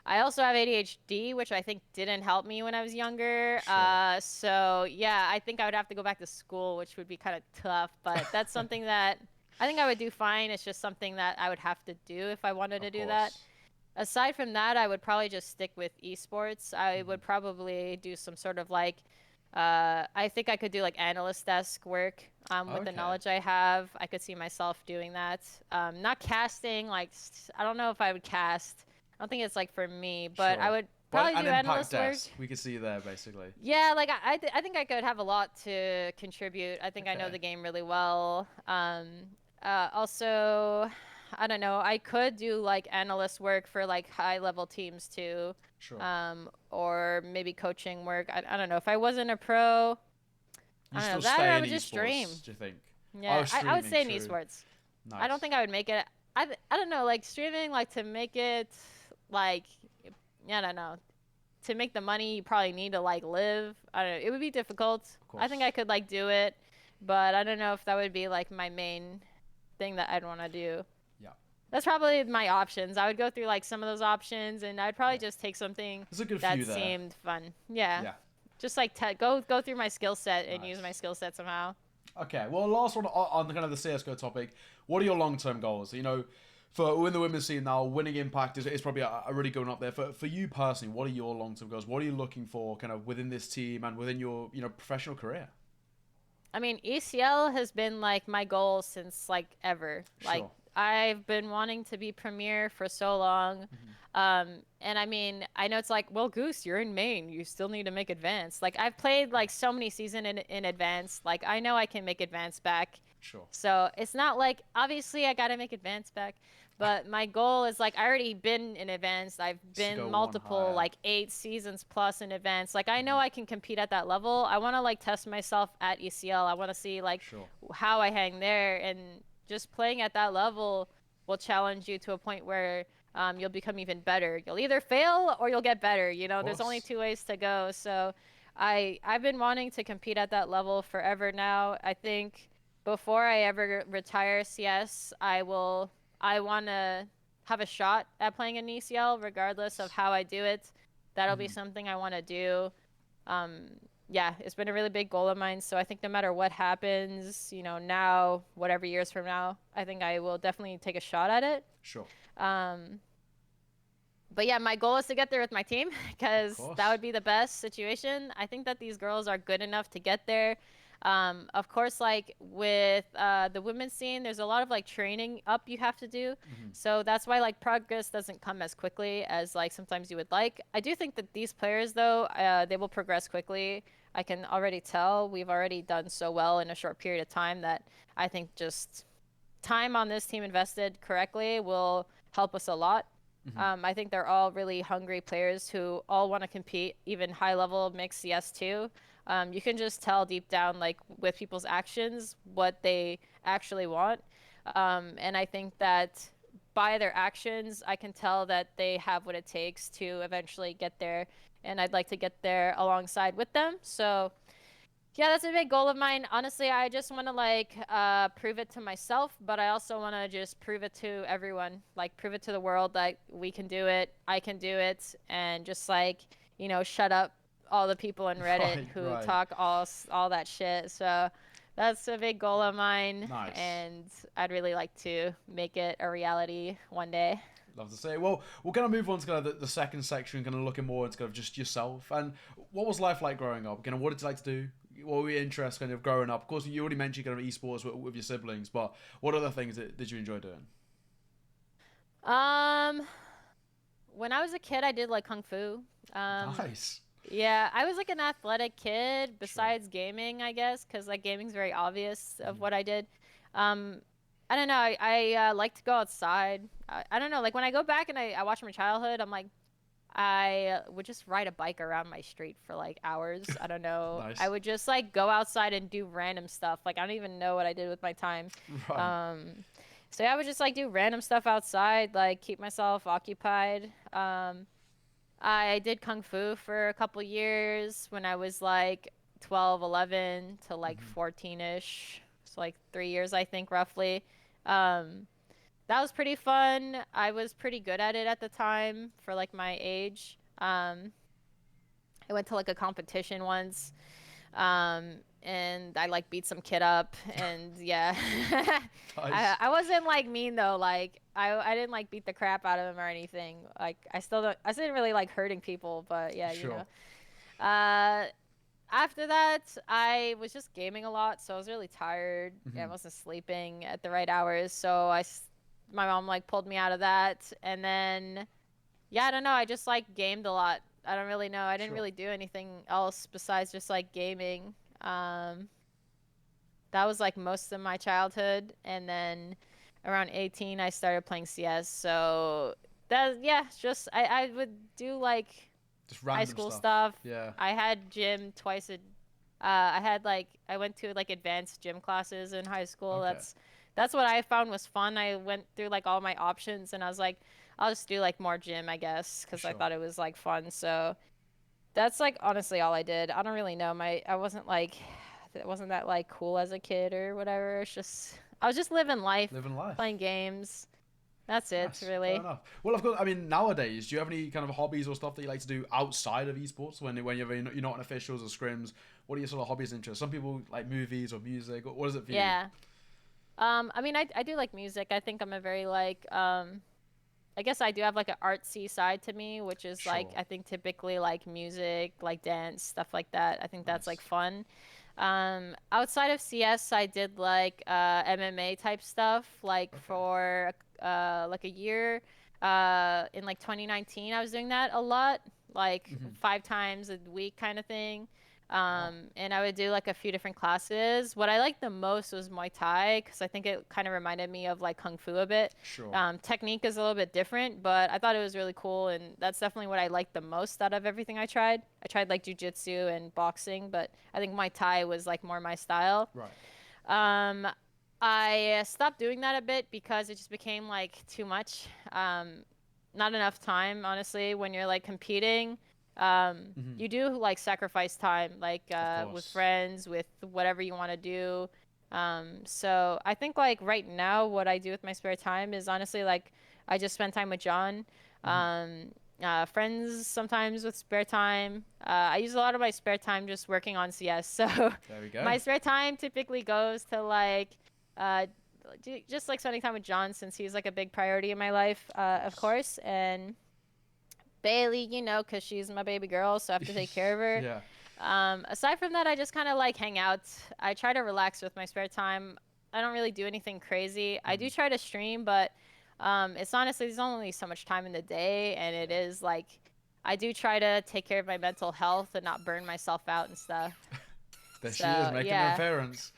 I also have ADHD, which I think didn't help me when I was younger. Sure. So yeah, I think I would have to go back to school, which would be kind of tough. But that's something that I think I would do fine. It's just something that I would have to do if I wanted to Of do that. course. Aside from that, I would probably just stick with esports. I Hmm. would probably do some sort of like, I think I could do like analyst desk work. With the Okay. knowledge I have, I could see myself doing that. Not casting, like I don't know if I would cast. I don't think it's like for me, but I Sure. would But probably an do impact analyst work. desk, we can see you there basically. Yeah, like I think I could have a lot to contribute. I think I know Okay. the game really well. Also, I don't know. I could do like analyst work for like high level teams too, Sure. or maybe coaching work. I don't know. If I wasn't a pro, You I don't know. still That or stay I in would just stream. esports, do you think? Oh, Yeah, I would streaming, say in true. esports. I don't Nice. think I would make it. I don't know. Like streaming, like to make it, like I don't know to make the money you probably need to like live. I don't know. It would be difficult. Of I think course. I could like do it, but I don't know if that would be like my main thing that I'd want to do. Yeah. That's probably my options. I would go through like some of those options and I'd probably Yeah. just take something There's a good that few there. seemed fun. Yeah. Yeah. Just like go through my skill set and use my Nice. skill set somehow. Okay. Well, last one on the kind of the CS:GO topic. What are your long-term goals? For in the women's scene now, winning impact is probably a really good one up there. For you personally, what are your long-term goals? What are you looking for kind of within this team and within your, professional career? I mean, ECL has been like my goal since like ever. Like Sure. I've been wanting to be premier for so long. Hmm. And I mean, I know it's like, well, Goose, you're in main. You still need to make advance. Like I've played like so many season in advance. Like I know I can make advance back. Sure. So it's not like obviously I gotta make advance back. But my goal is like I already been in advance. I've To been go one multiple higher. like 8 seasons plus in advance. Like I know Hmm. I can compete at that level. I want to like test myself at ECL. I want to see like Sure. how I hang there, and just playing at that level will challenge you to a point where you'll become even better. You'll either fail or you'll get better. You Of know, there's only course. two ways to go. So I've been wanting to compete at that level forever now. I think before I ever retire CS, I want to have a shot at playing an ECL regardless of how I do it. That'll be Hmm. something I want to do. Um, yeah, it's been a really big goal of mine. So I think no matter what happens, now, whatever years from now, I think I will definitely take a shot at it. Sure. Um, But yeah, my goal is to get there with my team Of because that course. would be the best situation. I think that these girls are good enough to get there. Of course, like with the women's scene, there's a lot of like training up you have to do. Hmm. So that's why like progress doesn't come as quickly as like sometimes you would like. I do think that these players though, they will progress quickly. I can already tell we've already done so well in a short period of time that I think just time on this team invested correctly will help us a lot. Hmm. I think they're all really hungry players who all want to compete, even high level mixed CS too. You can just tell deep down, like with people's actions, what they actually want. And I think that by their actions, I can tell that they have what it takes to eventually get there. And I'd like to get there alongside with them. So yeah, that's a big goal of mine. Honestly, I just want to like prove it to myself, but I also want to just prove it to everyone. Like prove it to the world that we can do it, I can do it, and just like, shut up all the people on Reddit Right, who right. talk all that shit. So that's a big goal of mine, Nice. and I'd really like to make it a reality one day. Love to say. Well, we're going to move on to kind of the second section, kind of looking more into kind of just yourself. And what was life like growing up? Kind of what did you like to do? What were your interests kind of growing up? Of course, you already mentioned kind of esports with your siblings, but what other things did you enjoy doing? Um, when I was a kid, I did like kung fu. Um, Nice. Yeah, I was like an athletic kid Sure. besides gaming, I guess, because like gaming's very obvious of Mhm. what I did. Um, I don't know. I like to go outside. I don't know. Like when I go back and I watch my childhood, I'm like, I would just ride a bike around my street for like hours. I don't know. I Nice. would just like go outside and do random stuff. Like I don't even know what I did with my time. Right. Um, so yeah, I would just like do random stuff outside, like keep myself occupied. I did kung fu for a couple years when I was like 12, 11 to like Mhm. 14-ish. So like 3 years, I think, roughly. Um, that was pretty fun. I was pretty good at it at the time for like my age. I went to like a competition once. And I like beat some kid up and yeah. I Nice. I wasn't like mean though, like I didn't like beat the crap out of him or anything. Like I still didn't really like hurting people, but yeah, Sure. Uh after that, I was just gaming a lot, so I was really tired. I Mhm. wasn't sleeping at the right hours, so my mom like pulled me out of that, and then yeah, I don't know, I just like gamed a lot. I don't really know. I didn't Sure. really do anything else besides just like gaming. Um, that was like most of my childhood, and then around 18, I started playing CS. So that yeah, just I would do like Just high random school stuff. stuff. Yeah. I had gym twice a I went to like advanced gym classes in high school. Okay. That's what I found was fun. I went through like all my options and I was like I'll just do like more gym, I guess, cuz I Sure. thought it was like fun. So that's like honestly all I did. I don't really know. I wasn't like it wasn't that like cool as a kid or whatever. It's just I was just living life, Living life. playing games. That's it, Nice, fair really. enough. Well, of course, I mean, nowadays, do you have any kind of hobbies or stuff that you like to do outside of esports when you're not in officials or scrims? What are your sort of hobbies and interests? Some people like movies or music. What is it for you? Yeah. I mean, I do like music. I think I'm a very like I guess I do have like an artsy side to me, which is like Sure. I think typically like music, like dance, stuff like that. I think that's like Nice. fun. Outside of CS, I did like MMA type stuff, like Okay. for like a year. In like 2019, I was doing that a lot, like Hmm. 5 times a week kind of thing. Wow. And I would do like a few different classes. What I liked the most was Muay Thai because I think it kind of reminded me of like Kung Fu a bit. Sure. Technique is a little bit different, but I thought it was really cool, and that's definitely what I liked the most out of everything I tried. I tried like jujitsu and boxing, but I think Muay Thai was like more my style. Right. Um, I stopped doing that a bit because it just became like too much. Not enough time, honestly, when you're like competing. Hmm. You do like sacrifice time, like Of with course. friends, with whatever you want to do. So I think like right now, what I do with my spare time is honestly like I just spend time with John. Hmm. Um, Friends sometimes with spare time. I use a lot of my spare time just working on CS. So There we go. my spare time typically goes to like uh, just like spending time with John since he's like a big priority in my life, Of of course. course. And Bailey, because she's my baby girl, so I have to take care of her. Yeah. Aside from that, I just kind of like hang out. I try to relax with my spare time. I don't really do anything crazy. I do try to stream, but it's honestly, there's only so much time in the day, and it is like I do try to take care of my mental health and not burn myself out and stuff. There she is making an yeah. appearance.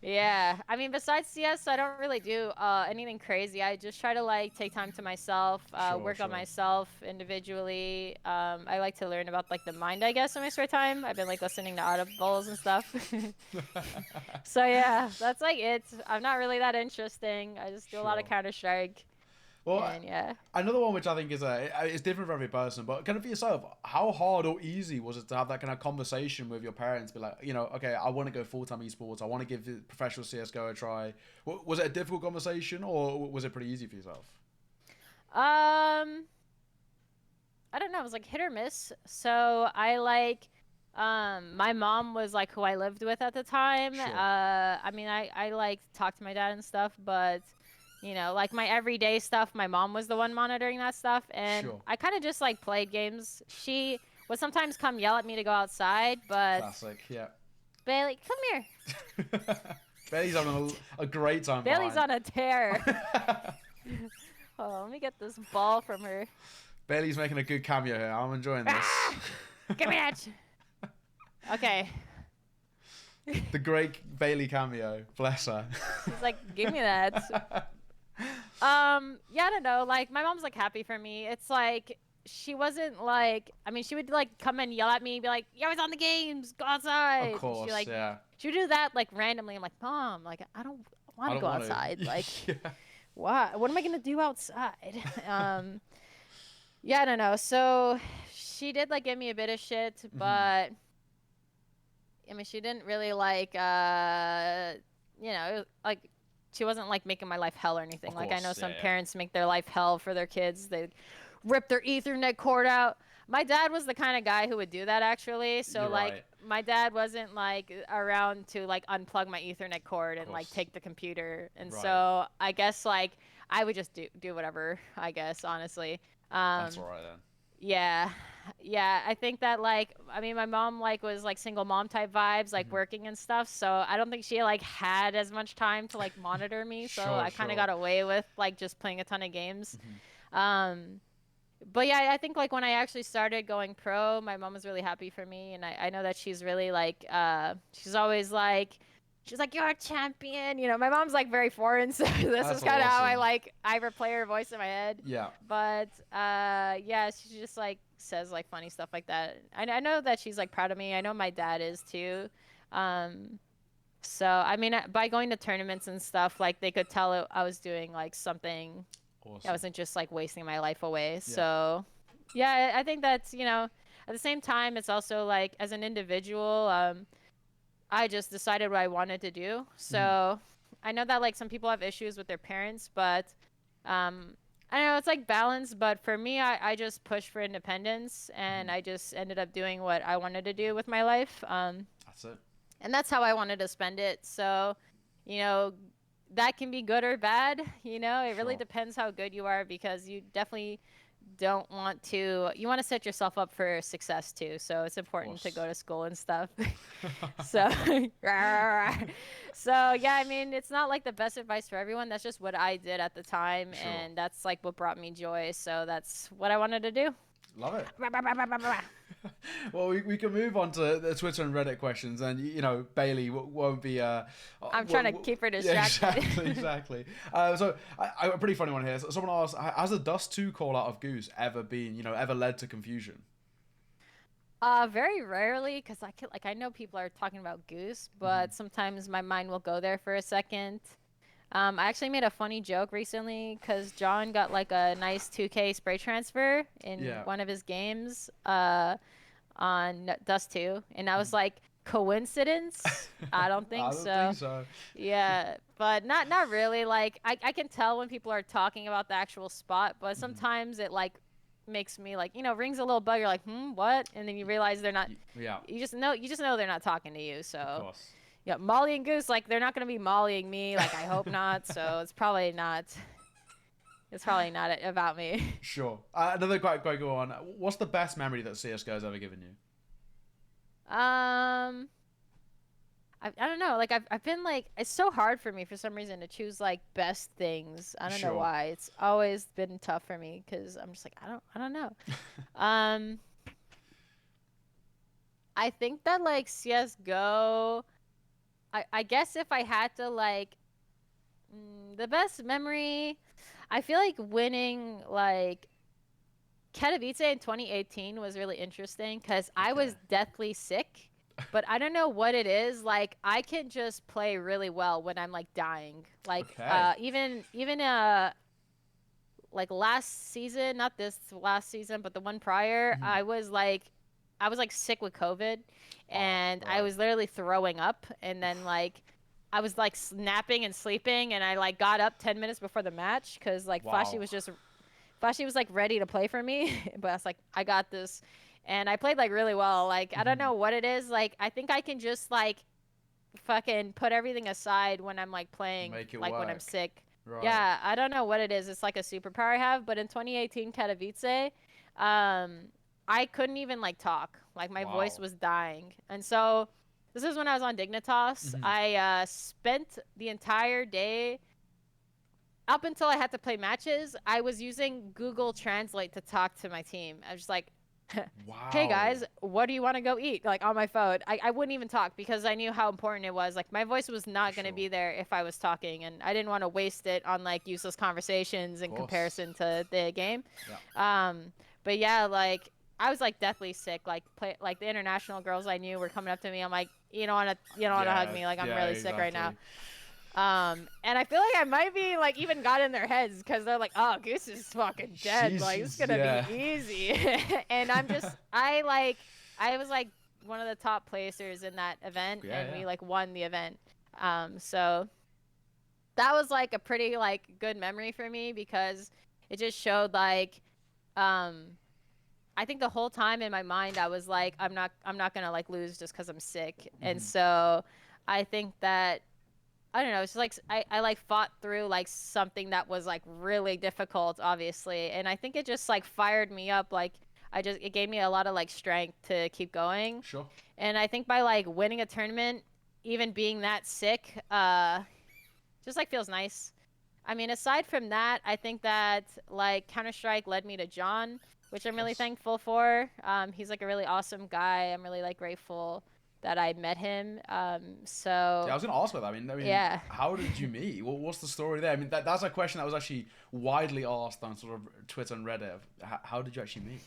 Yeah, I mean, besides CS, I don't really do anything crazy. I just try to like take time to myself, work on myself individually. I like to learn about like the mind, I guess, in my spare time. I've been like listening to audibles and stuff. So yeah, that's like it. I'm not really that interesting. I just do a lot of Counter-Strike. Well, and, yeah. Another one which I think is it's different for every person, but kind of for yourself, how hard or easy was it to have that kind of conversation with your parents? Be like, okay, I want to go full-time esports. I want to give professional CS:GO a try. Was it a difficult conversation, or was it pretty easy for yourself? I don't know. It was like hit or miss. So I like, my mom was like who I lived with at the time. I mean, I like talked to my dad and stuff, but like my everyday stuff, my mom was the one monitoring that stuff, and I kind of just like played games. She would sometimes come yell at me to go outside, but classic, yeah. Bailey, come here. Bailey's having a great time. Bailey's on a tear. Oh, let me get this ball from her. Bailey's making a good cameo here. I'm enjoying this. Give me that. Okay. The great Bailey cameo. Bless her. She's like, give me that. Yeah, I don't know. Like, my mom's like happy for me. It's like she wasn't like, I mean, she would like come and yell at me, be like, "You're always on the games. Go outside." Of course, She would do that like randomly. I'm like, "Mom, like I don't want to go outside. Like, why? What am I gonna do outside?" Yeah, I don't know. So she did like give me a bit of shit, but I mean, she didn't really like, like she wasn't like making my life hell or anything. Like I know some parents make their life hell for their kids. They rip their Ethernet cord out. My dad was the kind of guy who would do that actually. So my dad wasn't like around to like unplug my Ethernet cord and like take the computer. And so I guess like I would just do whatever, I guess, honestly. That's all right then. Yeah, I think that like, I mean, my mom like was like single mom type vibes, like working and stuff. So I don't think she like had as much time to like monitor me. So I kind of got away with like just playing a ton of games. But yeah, I think like when I actually started going pro, my mom was really happy for me, and I know that she's really like, she's always like, she's like, "You're a champion." My mom's like very foreign, so this is kind of how I replay her voice in my head. Yeah. But yeah, she just like says like funny stuff like that. I know that she's like proud of me. I know my dad is too. So I mean, by going to tournaments and stuff, like they could tell I was doing like something. Awesome. I wasn't just like wasting my life away. Yeah. So yeah, I think that's, at the same time, it's also like as an individual, I just decided what I wanted to do. So I know that like some people have issues with their parents, but I know it's like balance. But for me, I just pushed for independence, and I just ended up doing what I wanted to do with my life. That's it. And that's how I wanted to spend it. So, that can be good or bad. It really depends how good you are, because you definitely don't want to, you want to set yourself up for success too. So it's important to go to school and stuff. So yeah, I mean, it's not like the best advice for everyone. That's just what I did at the time. And that's like what brought me joy. So that's what I wanted to do. Love it. Well, we can move on to the Twitter and Reddit questions, and Bailey won't be. I'm trying to keep her distracted. Yeah, exactly. So a pretty funny one here. So someone asked, has the Dust 2 call out of Goose ever been, ever led to confusion? Very rarely, because I know people are talking about Goose, but sometimes my mind will go there for a second. I actually made a funny joke recently because John got like a nice 2K spray transfer in one of his games on Dust 2. And I was like, coincidence? I don't think so. I don't think so. Yeah, but not really. Like I can tell when people are talking about the actual spot, but sometimes it like makes me like, rings a little bell. You're like, what? And then you realize they're not. Yeah. You just know they're not talking to you. So. Of course. Yeah, Molly and Goose, like, they're not going to be mollying me. Like, I hope not. So it's probably not. It's probably not about me. Sure. Another quite quick one. What's the best memory that CS:GO has ever given you? Um, I don't know. Like I've been like it's so hard for me for some reason to choose like best things. I don't know Sure. why. It's always been tough for me because I'm just like I don't know. Um, I think that like CS:GO. I guess if I had to like the best memory, I feel like winning like Katowice in 2018 was really interesting because I Okay. was deathly sick, but I don't know what it is. Like I can just play really well when I'm like dying. Like Okay. like last season, not this last season, but the one prior, Mhm. I was like sick with COVID Oh, and I right. was literally throwing up and then like I was like snapping and sleeping and I like got up 10 minutes before the match cuz like Wow. Flashy was like ready to play for me, but I was like I got this. And I played like really well. Like I don't Mhm. know what it is. Like I think I can just like fucking put everything aside when I'm like playing, Make it like when I'm work. sick. Right. Yeah, I don't know what it is. It's like a superpower I have. But in 2018 Katowice, um, I couldn't even like talk. Like my voice Wow. was dying, and so this is when I was on Dignitas. Mhm. I spent the entire day up until I had to play matches. I was using Google Translate to talk to my team. I was just like, hey Wow. guys, what do you want to go eat? Like on my phone. I wouldn't even talk because I knew how important it was. Like my voice was not going to Sure. be there if I was talking and I didn't want to waste it on like useless conversations Of in course. comparison to the game. Yeah. But yeah, like I was like deathly sick. Like the international girls I knew were coming up to me. I'm like, you don't wanna hug Yeah. me. Like I'm Yeah. really sick right now. Exactly. And I feel like I might be like even got in their heads because they're like, "Oh, Goose is fucking dead. Like it's gonna be Yeah. easy." And I was like one of the top placers in that event, Yeah. and Yeah. we like won the event. So that was like a pretty like good memory for me because it just showed like, um, I think the whole time in my mind I was like, I'm not gonna like lose just because I'm sick, and Mhm. so I think that I don't know. It's like I like fought through like something that was like really difficult, obviously, and I think it just like fired me up. Like it gave me a lot of like strength to keep going, Sure. and I think by like winning a tournament, even being that sick, just like feels nice. I mean, aside from that, I think that like Counter Strike led me to John, which I'm Of really course. thankful for. He's like a really awesome guy. I'm really like grateful that I met him. Yeah, I So was going to ask about that. I mean, yeah. how did you meet? What's the story there? I mean, that's a question that was actually widely asked on sort of Twitter and Reddit. How did you actually meet?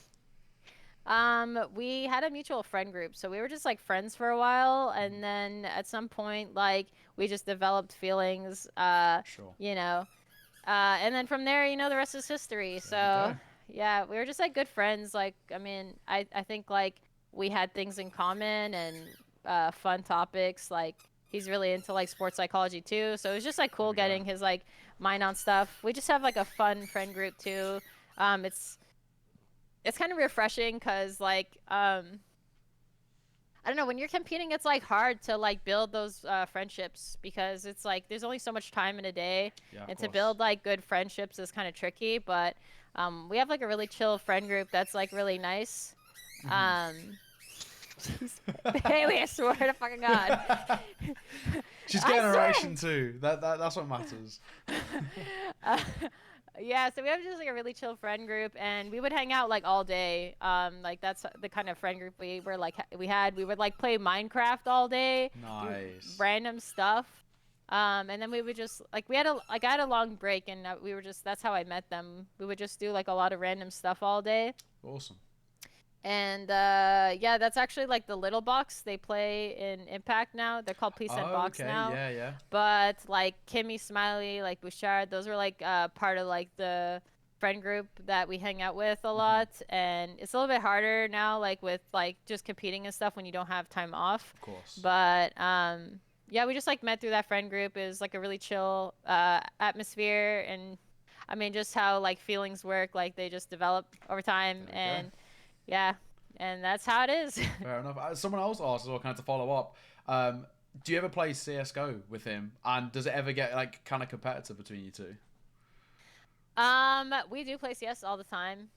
We had a mutual friend group, so we were just like friends for a while, Mhm. and then at some point, like we just developed feelings, Sure. you know, and then from there, the rest is history. There we So go. yeah, we were just like good friends. Like, I mean, I think like we had things in common and fun topics. Like he's really into like sports psychology too, so it was just like There cool we go. getting his like mind on stuff. We just have like a fun friend group too. It's kind of refreshing because like I don't know, when you're competing it's like hard to like build those friendships because it's like there's only so much time in a day, Yeah, of and to course. build like good friendships is kind of tricky, but we have like a really chill friend group that's like really nice. Mhm. um Jeez. Haley, I swear to fucking god. She's I getting her swear. action too. That's what matters. uh, yeah, so we have just like a really chill friend group, and we would hang out like all day. Like that's the kind of friend group we would like play Minecraft all day, do Nice. random stuff. And then we would just like I had a long break, and we were just that's how I met them. We would just do like a lot of random stuff all day. Awesome. And yeah, that's actually like the little box they play in Impact now. They're called Please Send Oh, Box okay. now. Yeah, yeah. But like Kimmy, Smiley, like Bouchard, those were like part of like the friend group that we hang out with a Hmm. lot. And it's a little bit harder now, like with like just competing and stuff when you don't have time off. Of course. But yeah, we just like met through that friend group. It was like a really chill atmosphere, and I mean just how like feelings work, like they just develop over time. There we go. And yeah, and that's how it is. Fair enough. Someone else asked as well, kind of to follow up. Um, do you ever play CS:GO with him? And does it ever get like kind of competitive between you two? We do play CS all the time.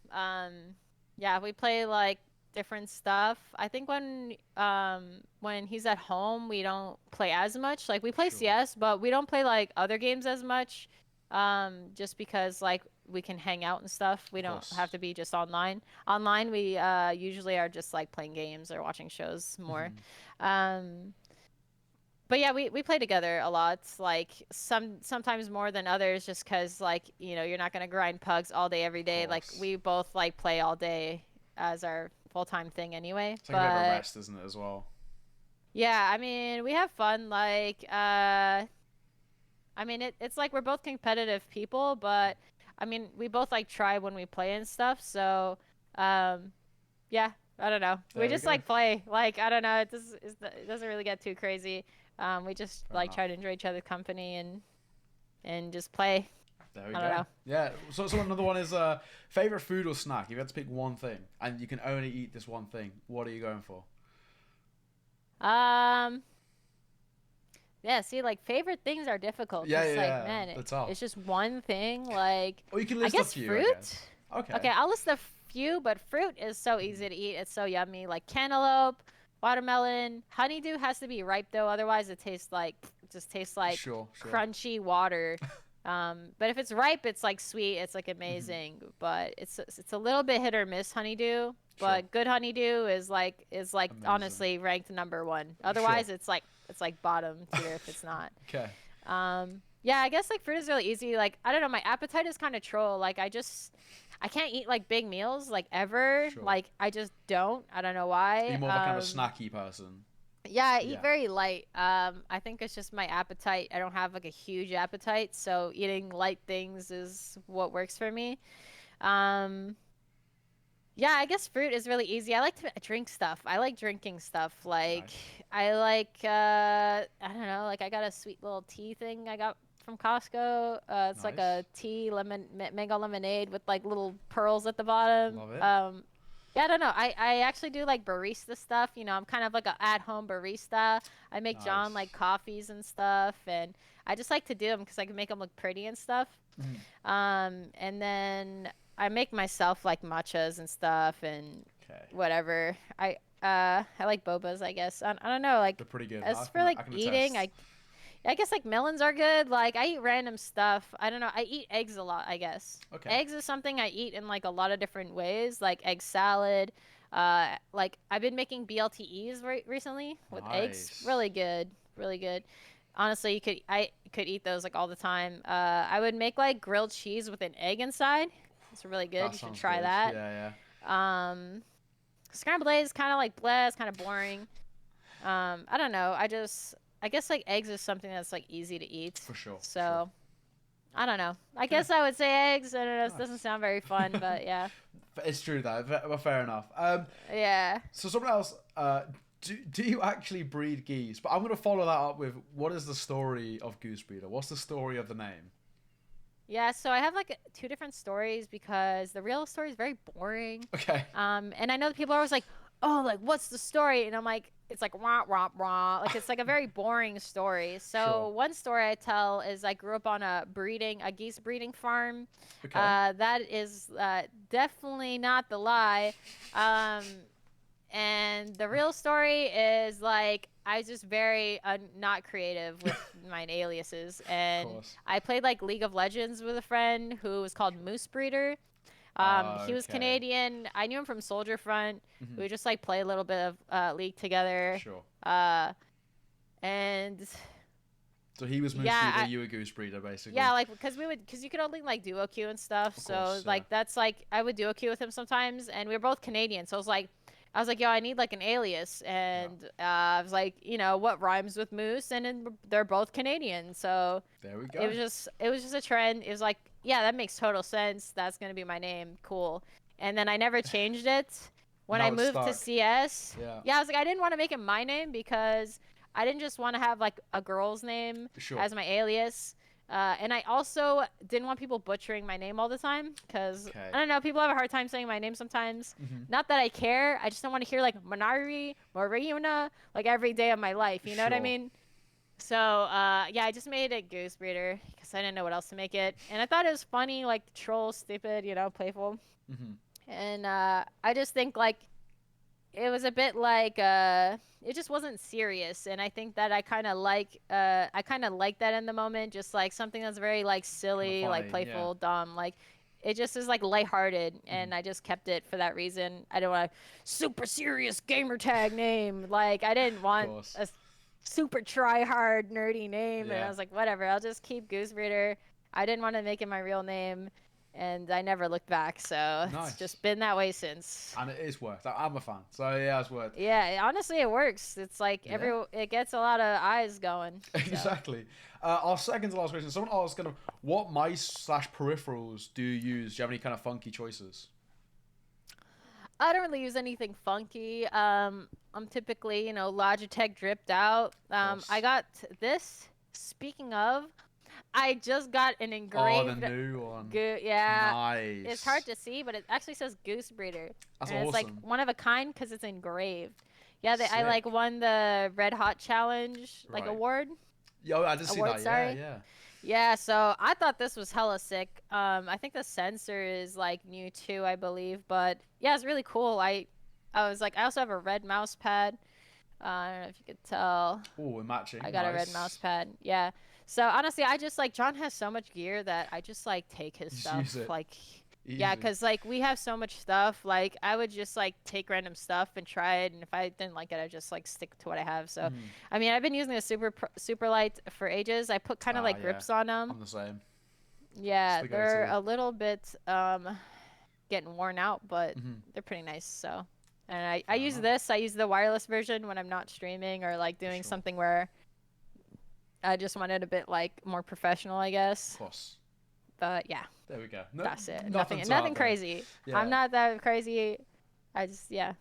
Yeah, we play like different stuff. I think when he's at home, we don't play as much. Like we play Sure. CS, but we don't play like other games as much. Just because like we can hang out and stuff. We Of don't course. have to be just online. Online, we usually are just like playing games or watching shows more. Mhm. Um, but yeah, we play together a lot. Like sometimes more than others, just because like you're not gonna grind pugs all day every Of day. Like course. we both like play all day as our full time thing anyway. It's like a bit of a But rest, isn't it, as well? yeah, I mean we have fun. Like I mean it's like we're both competitive people, but I mean we both like try when we play and stuff. So um yeah, I don't know. We There we just go. like play. Like I don't know. It doesn't really get too crazy. We just Fair like enough. try to enjoy each other's company and just play. There we I don't go. know. Yeah. So another one is favorite food or snack. If you had to pick one thing, and you can only eat this one thing, what are you going for? Um, yeah, see, like favorite things are difficult Yeah, because yeah, like, yeah. man, They're tough. it's just one thing. Like, Or you can I list a guess few, I fruit. guess. Okay. Okay, I'll list a few, but fruit is so Mhm. easy to eat. It's so yummy. Like cantaloupe, watermelon, honeydew has to be ripe though, otherwise it just tastes like Sure, sure. crunchy water. But if it's ripe, it's like sweet. It's like Hmm. amazing. But it's a little bit hit or miss honeydew. Sure. But good honeydew is like Amazing. honestly ranked number one. Sure. Otherwise, it's like bottom tier if it's not. Okay. Yeah, I guess like fruit is really easy. Like I don't know, my appetite is kind of troll. Like I can't eat like big meals like ever. Sure. Like I just don't. I don't know Are you why. more of a kind of a snacky person? Yeah, I eat Yeah. very light. I think it's just my appetite. I don't have like a huge appetite, so eating light things is what works for me. Um, yeah, I guess fruit is really easy. I like to drink stuff. I like drinking stuff. Like Nice. I like I don't know, like I got a sweet little tea thing I got from Costco. It's like Nice. a tea mango lemonade with like little pearls at the bottom. Love it. Yeah, I don't know. I actually do like barista stuff. I'm kind of like a at-home barista. I make John like Nice. coffees and stuff, and I just like to do them because I can make them look pretty and stuff. Mhm. And then I make myself like matchas and stuff and Okay. whatever. I like bobas, I guess. I don't know. Like They're pretty good. as for like I can eating, attest. I guess like melons are good. Like I eat random stuff. I don't know. I eat eggs a lot, I guess. Okay. Eggs is something I eat in like a lot of different ways, like egg salad. Like I've been making BLTEs recently with eggs. Nice. Really good. Really good. Honestly, I could eat those like all the time. I would make like grilled cheese with an egg inside. It's really good. That You should sounds try good. that. Yeah, Um, Scrambled eggs kind of like blah, it's kind of boring. I don't know. I guess like eggs is something that's like easy to eat. for sure. For sure. So I don't know. I Okay. guess I would say eggs. I don't know. It doesn't Nice. sound very fun, but yeah, It's true though. But fair enough. yeah. So someone else. Do you actually breed geese? But I'm gonna follow that up with what is the story of GooseBreeder? What's the story of the name? Yeah, so I have like two different stories because the real story is very boring. Okay. And I know that people are always like, "Oh, like what's the story?" And I'm like, it's like wah wah wah. Like it's like a very boring story. So Sure. one story I tell is I grew up on a geese breeding farm. Okay. That is definitely not the lie. Um, and the real story is like I was just very not creative with my aliases, Of and course. I played like League of Legends with a friend who was called GooseBreeder. He was Okay. Canadian. I knew him from Soldier Front. Hmm. We would just like play a little bit of League together. Sure. Uh, and So he was moose yeah, breeder, you were goose breeder, basically. yeah, like because you could only like duo queue and stuff. Of So course. Yeah. like that's like I would duo queue with him sometimes, and we were both Canadian. So I was like, yo, I need like an alias, and I was like, what rhymes with moose, and then they're both Canadian, so There we go. it was just a trend. It was like, yeah, that makes total sense. That's gonna be my name, cool. And then I never changed it. When Now I it's moved to stuck. CS, Yeah. yeah, I was like, I didn't want to make it my name because I didn't just want to have like a girl's name Sure. as my alias. And I also didn't want people butchering my name all the time because Okay. I don't know, people have a hard time saying my name sometimes. Hmm. Not that I care, I just don't want to hear like Minari, Mariuna like every day of my life. You know what I Sure. mean? So, yeah, I just made it GooseBreeder because I didn't know what else to make it, and I thought it was funny, like troll, stupid, playful. Hmm. And I just think like it was a bit like it just wasn't serious, and I think that I kind of like that in the moment, just like something that's very like Kind of silly, like funny, yeah. playful, dumb, like it just is like lighthearted, Hmm. and I just kept it for that reason. I don't want a super serious gamer tag name. Like I didn't Of want course. a super try hard nerdy name, and I Yeah. was like, whatever, I'll just keep GooseBreeder. I didn't want to make it my real name, and I never looked back, so it's Nice. just been that way since. And it is worth. I'm a fan, so yeah, it's worth. Yeah, honestly, it works. It's like Yeah. it gets a lot of eyes going. So Exactly. Our second to last question. Someone asked kind of what mice slash peripherals do you use? Do you have any kind of funky choices? I don't really use anything funky. I'm typically, Logitech dripped out. Of I course. got this. Speaking of, I just got an Oh, the engraved new one. Yeah, it's hard Nice. to see, but it actually says Goose Breeder, That's and it's like awesome. one of a kind because it's engraved. Yeah, I like Sick. won the Red Hot Challenge like Right. award. Yo, I did see Award, that. Yeah, sorry. yeah. Yeah, so I thought this was hella sick. I think the sensor is like new too, I believe, but yeah, it's really cool. I was like, I also have a red mouse pad. I don't know if you could tell. Oh, we're matching. I got a red mouse Nice. pad. Yeah. So honestly, I just like John has so much gear that I just like take his Just use stuff. it. Like, yeah, Easy. cause like we have so much stuff. Like I would just like take random stuff and try it, and if I didn't like it, I just like stick to what I have. So, Mhm. I mean, I've been using the super light for ages. I put kind of Ah, like yeah. grips on them. I'm the same. It's Yeah, the they're go-to. a little bit getting worn out, but Hmm. they're pretty nice. So, and I Fair use enough. this. I use the wireless version when I'm not streaming or like For doing sure. something where I just wanted a bit like more professional, I Of guess. course. But yeah, There we go. No, that's it. nothing too Nothing out there. crazy. I'm Yeah. not that crazy. I just Fair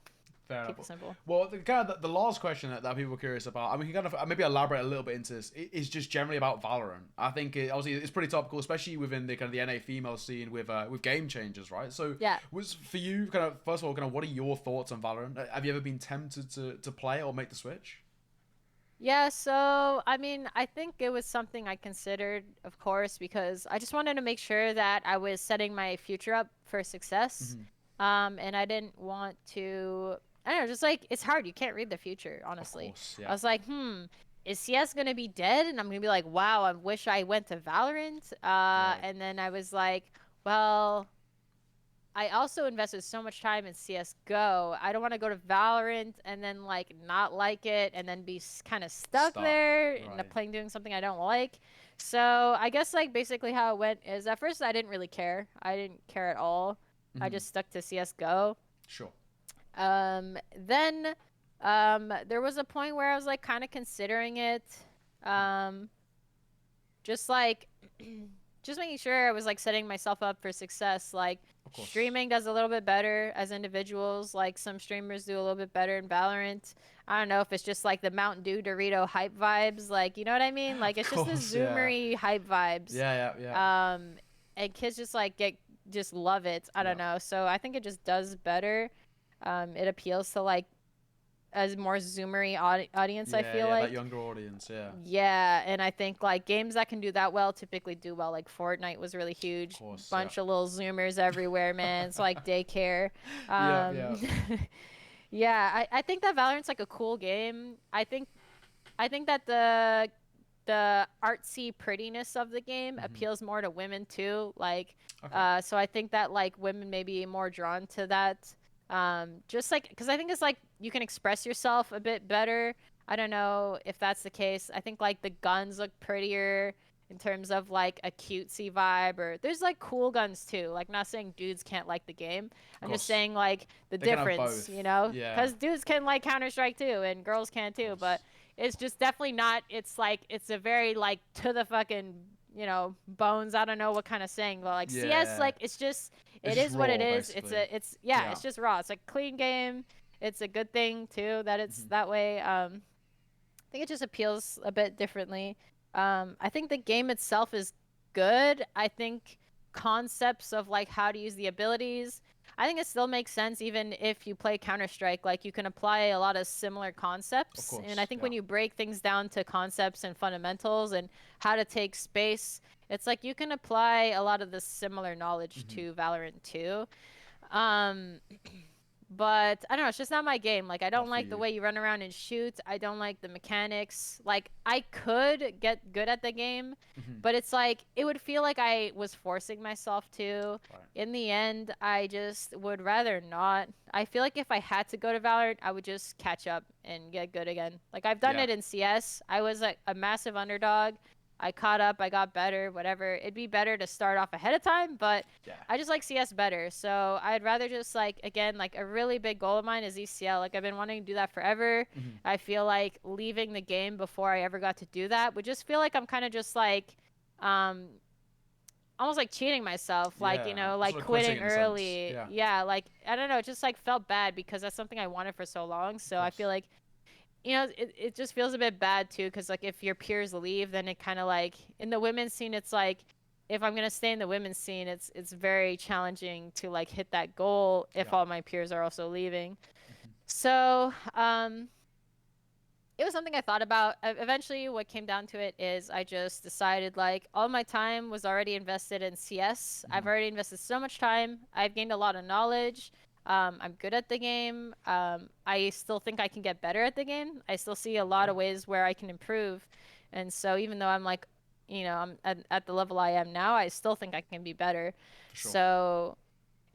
enough. keep it simple. Well, the kind of the last question that people were curious about, I mean, you kind of maybe elaborate a little bit into this, is just generally about Valorant. I think obviously it's pretty topical, especially within the kind of the NA female scene with Game Changers, right? So, Yeah. was for you kind of first of all, kind of what are your thoughts on Valorant? Have you ever been tempted to play or make the switch? Yeah, so I mean, I think it was something I considered, of course, because I just wanted to make sure that I was setting my future up for success. Hmm. And I didn't want to, I don't know, just like it's hard. You can't read the future, Of honestly. course, I yeah. was like, is CS gonna be dead? And I'm gonna be like, wow, I wish I went to Valorant. Right. And then I was like, well, I also invested so much time in CS:GO. I don't want to go to Valorant and then like not like it and then be kind of stuck Stuck. there and Right. playing doing something I don't like. So I guess like basically how it went is at first I didn't really care. I didn't care at all. I Hmm. just stuck to CS:GO. Sure. Then there was a point where I was like kind of considering it. Um, just like just making sure I was like setting myself up for success. Like Of course. streaming does a little bit better as individuals. Like some streamers do a little bit better in Valorant. I don't know if it's just like the Mountain Dew Dorito hype vibes. Like you know what I mean? Like Of it's just the course, yeah. zoomery hype vibes. Yeah, yeah, yeah. And kids just like just love it. I Yeah. don't know. So I think it just does better. It appeals to like a more zoomery audience. I Yeah, feel yeah, that like. younger audience, yeah. Yeah, and I think like games that can do that well typically do well. Like Fortnite was really Of huge. course, yeah. Bunch of little zoomers everywhere, man. It's like daycare. Yeah, yeah. Um, yeah, I think that Valorant's like a cool game. I think that the artsy prettiness of the game Hmm. appeals more to women too. Like, Okay. so I think that like women may be more drawn to that. Just like because I think it's like you can express yourself a bit better. I don't know if that's the case. I think like the guns look prettier in terms of like a cutesy vibe, or there's like cool guns too. Like not saying dudes can't like the game. Of I'm just course. saying like the They can have difference, both. Yeah, because dudes can like Counter Strike too, and girls can of too. But course. it's just definitely not. It's like it's a very like to the fucking bones. I don't know what kind of saying, but like CS, Yeah. like it's just It's it just is what it raw, is. basically. It's yeah, Yeah. it's just raw. It's a clean game. It's a good thing too that it's Hmm. that way. I think it just appeals a bit differently. I think the game itself is good. I think concepts of like how to use the abilities. I think it still makes sense even if you play Counter-Strike. Like you can apply a lot of similar Of concepts. And I course, think yeah. when you break things down to concepts and fundamentals and how to take space, it's like you can apply a lot of the similar knowledge Hmm. to Valorant too. Um, but I don't know, it's just not my game. Like I Not don't for like the you. way you run around and shoot. I don't like the mechanics. Like I could get good at the game, Hmm. but it's like it would feel like I was forcing myself to. Right. In the end, I just would rather not. I feel like if I had to go to Valorant, I would just catch up and get good again. Like I've done Yeah. it in CS. I was like a massive underdog. I caught up, I got better, whatever. It'd be better to start off ahead of time, but Yeah. I just like CS better. So I'd rather just like again, like a really big goal of mine is ECL. Like I've been wanting to do that forever. Hmm. I feel like leaving the game before I ever got to do that would just feel like I'm kind of just like um almost like cheating myself, like, Yeah. like Sort of quitting quitting in a sense. early. Yeah. Yeah, like I don't know, it just like felt bad because that's something I wanted for so long. Of So I feel course. like it just feels a bit bad too, because like if your peers leave, then it kind of like in the women's scene, it's like if I'm gonna stay in the women's scene, it's very challenging to like hit that goal if Yeah. all my peers are also leaving. Hmm. So it was something I thought about. Eventually, what came down to it is I just decided like all my time was already invested in CS. I've Hmm. already invested so much time. I've gained a lot of knowledge. I'm good at the game. I still think I can get better at the game. I still see a lot Okay. of ways where I can improve. And so even though I'm like, I'm at the level I am now, I still think I can be better. For sure. So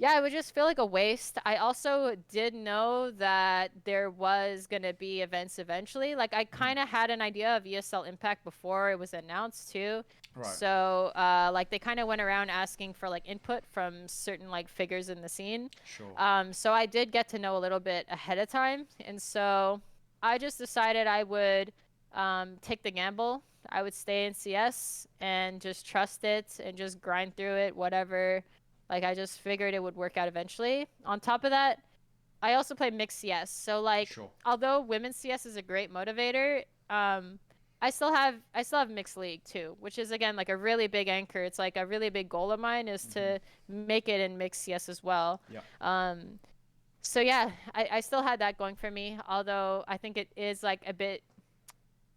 yeah, it would just feel like a waste. I also did know that there was going to be events eventually. Like I Hmm. kind of had an idea of ESL Impact before it was announced too. Right. So like they kind of went around asking for like input from certain like figures in the scene. Sure. So I did get to know a little bit ahead of time. And so I just decided I would take the gamble. I would stay in CS and just trust it and just grind through it, whatever. Like I just figured it would work out eventually. On top of that, I also play mixed CS. So like Sure. although women's CS is a great motivator, I still have mixed league too, which is again like a really big anchor. It's like a really big goal of mine is Hmm. to make it in mixed CS as well. Yeah. Um so yeah, I still had that going for me, although I think it is like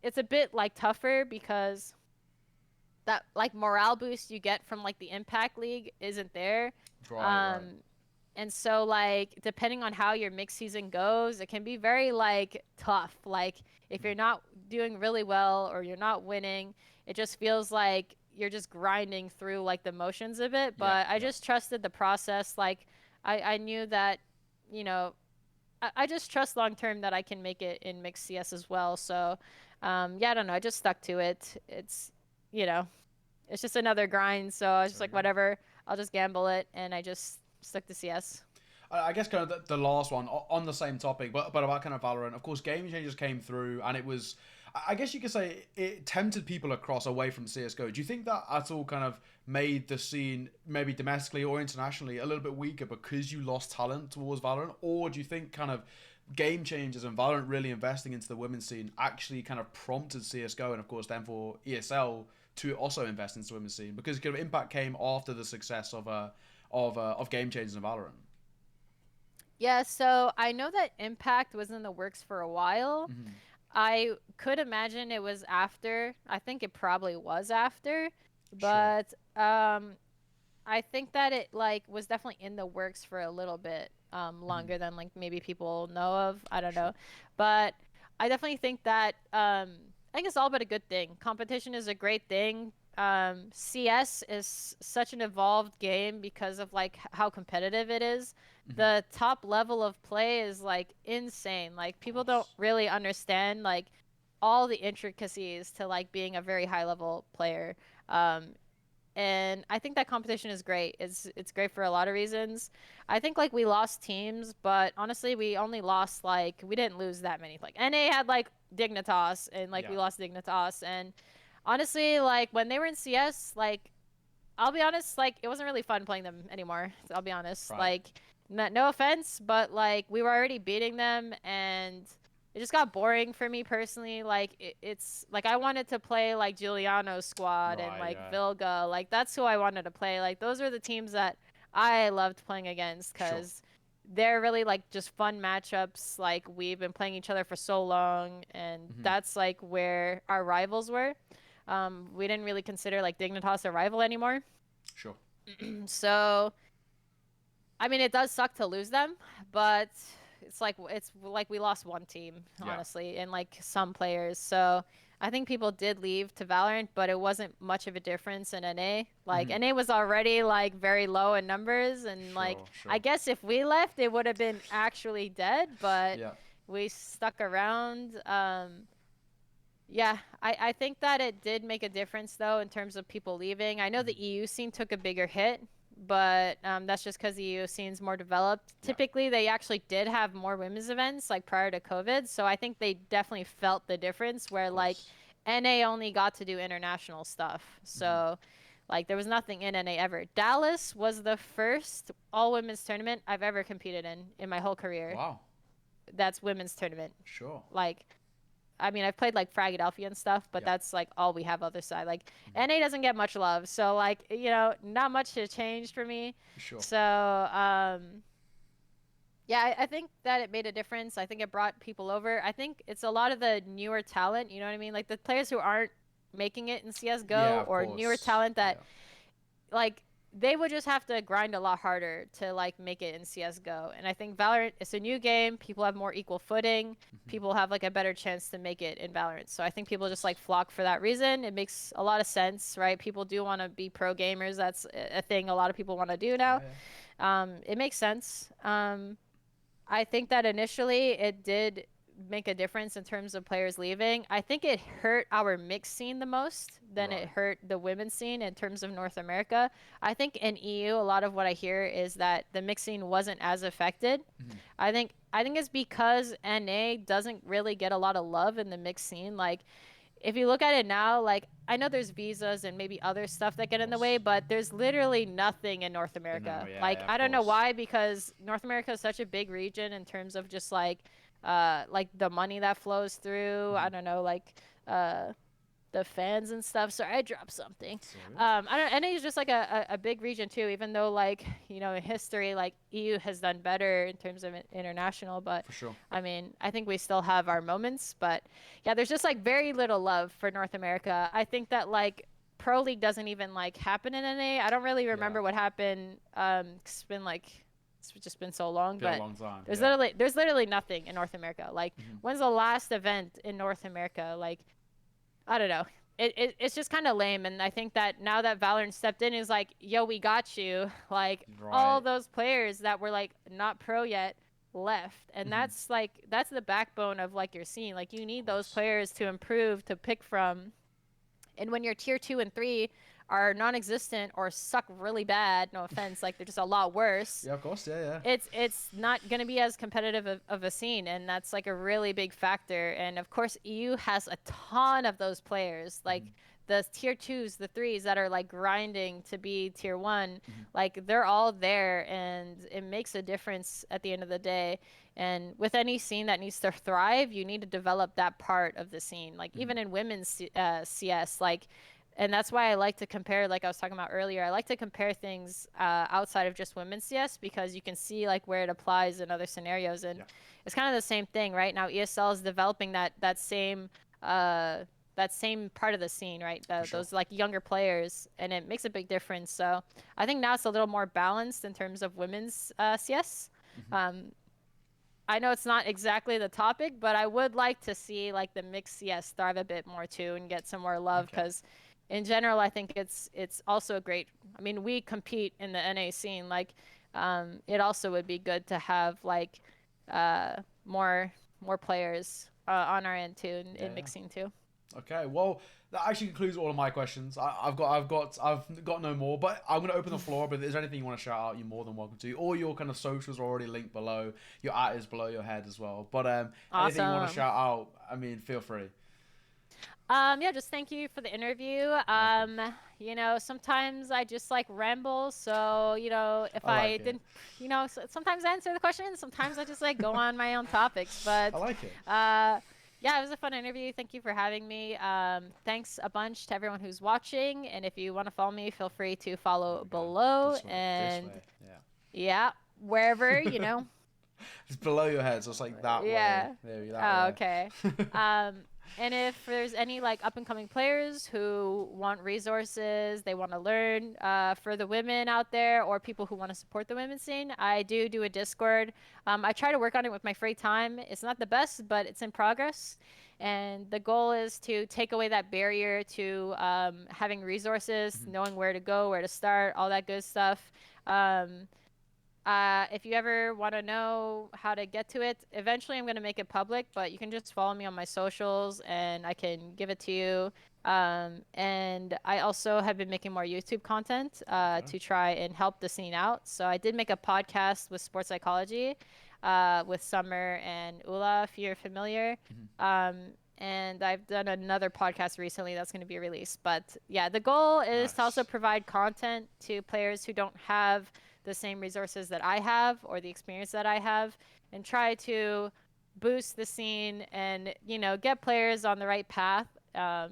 it's a bit like tougher because that like morale boost you get from like the Impact League isn't there. Right. Right. Um, and so like depending on how your mix season goes, it can be very like tough. Like if you're not doing really well or you're not winning, it just feels like you're just grinding through like the motions of it. Yeah. But I Yeah. just trusted the process. Like I knew that, you know, I just trust long term that I can make it in mixed CS as well. So yeah, I don't know. I just stuck to it. You know, it's just another grind. So I was just Very like, good. whatever, I'll just gamble it. And I just stuck to CS. I guess kind of the last one on the same topic, but about kind of Valorant. Of course, Game Changers came through, and it was, I guess you could say, it tempted people across away from CS:GO. Do you think that at all kind of made the scene, maybe domestically or internationally, a little bit weaker because you lost talent towards Valorant, or do you think kind of Game Changers and Valorant really investing into the women's scene actually kind of prompted CS:GO and of course then for ESL to also invest into the women's scene because kind of Impact came after the success of Game Changers and Valorant. Yeah, so I know that Impact was in the works for a while. Hmm. I could imagine it was after. I think it probably was after, Sure. but I think that it like was definitely in the works for a little bit Hmm. longer than like maybe people know of. I don't Sure. know. But I definitely think that I think it's all but a good thing. Competition is a great thing. CS is such an evolved game because of like how competitive it is. Hmm. The top level of play is like insane. Like Of people don't course. really understand like all the intricacies to like being a very high level player. Um, and I think that competition is great. It's great for a lot of reasons. I think like we lost teams, but honestly, we only lost like we didn't lose that many. Like NA had like Dignitas, and like Yeah. we lost Dignitas, and honestly, like when they were in CS, like I'll be honest, like it wasn't really fun playing them anymore. I'll be honest. Right. Like no offense, but like we were already beating them and it just got boring for me personally. Like it's like I wanted to play like Giuliano's squad and Right. like Yeah. Vilga. Like that's who I wanted to play. Like those are the teams that I loved playing against Sure. because they're really like just fun matchups. Like we've been playing each other for so long, and Hmm. that's like where our rivals were. We didn't really consider like Dignitas a rival anymore. Sure. So I mean, it does suck to lose them, but it's like we lost one team, Yeah. honestly, and like some players. So I think people did leave to Valorant, but it wasn't much of a difference in NA. Like Hmm. NA was already like very low in numbers, and like Sure. I Sure. guess if we left, it would have been actually dead, but Yeah. we stuck around. Yeah, I think that it did make a difference though in terms of people leaving. I know the Mhm. EU scene took a bigger hit, but that's just because the EU scene's more developed. Yeah. Typically, they actually did have more women's events like prior to COVID, so I think they definitely felt the difference Of where like course. NA only got to do international stuff. Hmm. So like there was nothing in NA ever. Dallas was the first all women's tournament I've ever competed in my whole career. Wow. That's women's tournament. Sure. Like I mean, I've played like Fragadelphia and stuff, but Yeah. that's like all we have other side. Like Mhm. NA doesn't get much love, so like not much has changed for me. Sure. So yeah, I think that it made a difference. I think it brought people over. I think it's a lot of the newer talent. You know what I mean? Like the players who aren't making it in Yeah. CS:GO Of or newer course. talent that Yeah. like they would just have to grind a lot harder to like make it in CS:GO. And I think Valorant it's a new game. People have more equal footing. Hmm. People have like a better chance to make it in Valorant. So I think Of people just course. like flock for that reason. It makes a lot of sense, right? People do want to be pro gamers. That's a thing a lot of people want to do Yeah. now. Yeah. It makes sense. I think that initially it did make a difference in terms of players leaving. I think it hurt our mixed scene the most than it Right. hurt the women's scene in terms of North America. I think in EU, a lot of what I hear is that the mixed scene wasn't as affected. Hmm. I think it's because NA doesn't really get a lot of love in the mixed scene. Like if you look at it now, like I know there's visas and maybe other stuff that Of get in the way, course. but there's literally nothing in North The No. America. Yeah. Like Yeah. Of I don't know course. why, because North America is such a big region in terms of just like the money that flows through. I Hmm. don't know, like uh the fans and stuff. Sorry, I dropped something. It's all good. I don't. NA is just like a big region too. Even though like in history, like EU has done better in terms of international, but For sure. I mean, I think we still have our moments. But yeah, there's just like very little love for North America. I think that like Pro League doesn't even like happen in NA. I don't really Yeah. remember what happened. It's been like it's just been so long, Been a but long time. there's Yeah. literally nothing in North America. Like Hmm. when's the last event in North America? Like I don't know. It's just kind of lame, and I think that now that Valorant stepped in, is like, yo, we got you. Like all Right. those players that were like not pro yet left, and Hmm. that's the backbone of like your scene. Like you Of need those course. players to improve to pick from, and when your tier 2 and 3 are non-existent or suck really bad, no offense, like they're just a lot worse, Yeah. Of course. Yeah. Yeah. it's not going to be as competitive of a scene, and that's like a really big factor. And of course EU has a ton of those players, like Hmm. the tier 2s, the 3s that are like grinding to be tier 1. Hmm. Like they're all there, and it makes a difference at the end of the day. And with any scene that needs to thrive, you need to develop that part of the scene, like Hmm. even in women's CS, like. And that's why I like to compare, like I was talking about earlier, I like to compare things outside of just women's CS, because you can see like where it applies in other scenarios. And Yeah. it's kind of the same thing right now. ESL is developing uh, that same part of the scene, right? For sure. Those like younger players, and it makes a big difference. So I think now it's a little more balanced in terms of women's CS. Hmm. Um, I know it's not exactly the topic, but I would like to see like the mixed CS thrive a bit more too and get some more love, Okay. because in general I think it's also a great. I mean, we compete in the NA scene. Like, it also would be good to have like more players on our end too in Yeah. mixing too. Okay, well, that actually concludes all of my questions. I've got no more, but I'm gonna open the floor. But if there's anything you want to shout out, you're more than welcome to. All your kind of socials are already linked below. Your art is below your head as well. But anything you want to Awesome. shout out, I mean, feel free. Yeah, just thank you for the interview. Welcome. Sometimes I just like ramble, so if I I like it. didn't, sometimes I answer the question, sometimes I just like go on my own topics. But I like it. uh, Yeah, it was a fun interview. Thank you for having me. Thanks a bunch to everyone who's watching. And if you want to follow me, feel free to follow below. This way. And This way. Yeah. yeah, wherever, you know. It's below your head, so it's like that way. Yeah. Maybe that Oh, way. okay. And if there's any like up and coming players who want resources, they want to learn for the women out there, or people who want to support the women's scene, I do a Discord. I try to work on it with my free time. It's not the best, but it's in progress. And the goal is to take away that barrier to having resources, knowing where to go, where to start, all that good stuff. If you ever want to know how to get to it, eventually I'm going to make it public, but you can just follow me on my socials and I can give it to you. And I also have been making more YouTube content to try and help the scene out. So I did make a podcast with sports psychology with Summer and Ula, if you're familiar. And I've done another podcast recently that's going to be released. But yeah, the goal is to also provide content to players who don't have the same resources that I have or the experience that I have, and try to boost the scene and, you know, get players on the right path.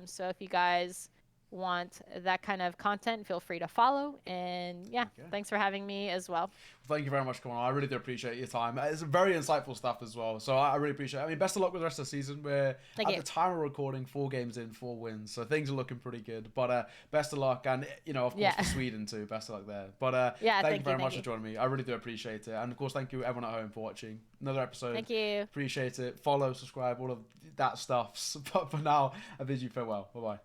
So if you guys want that kind of content, feel free to follow. And yeah, thanks for having me as well. Thank you very much, Kamal. I really do appreciate your time. It's very insightful stuff as well. So I really appreciate it. I mean, best of luck with the rest of the season. We're at the time of recording 4 games in, 4 wins. So things are looking pretty good. But best of luck. And, you know, of course, for Sweden too. Best of luck there. But thank you very much for joining me. I really do appreciate it. And, of course, thank you everyone at home for watching. Another episode. Thank you. Appreciate it. Follow, subscribe, all of that stuff. But for now, I bid you farewell. Bye-bye.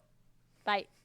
Bye.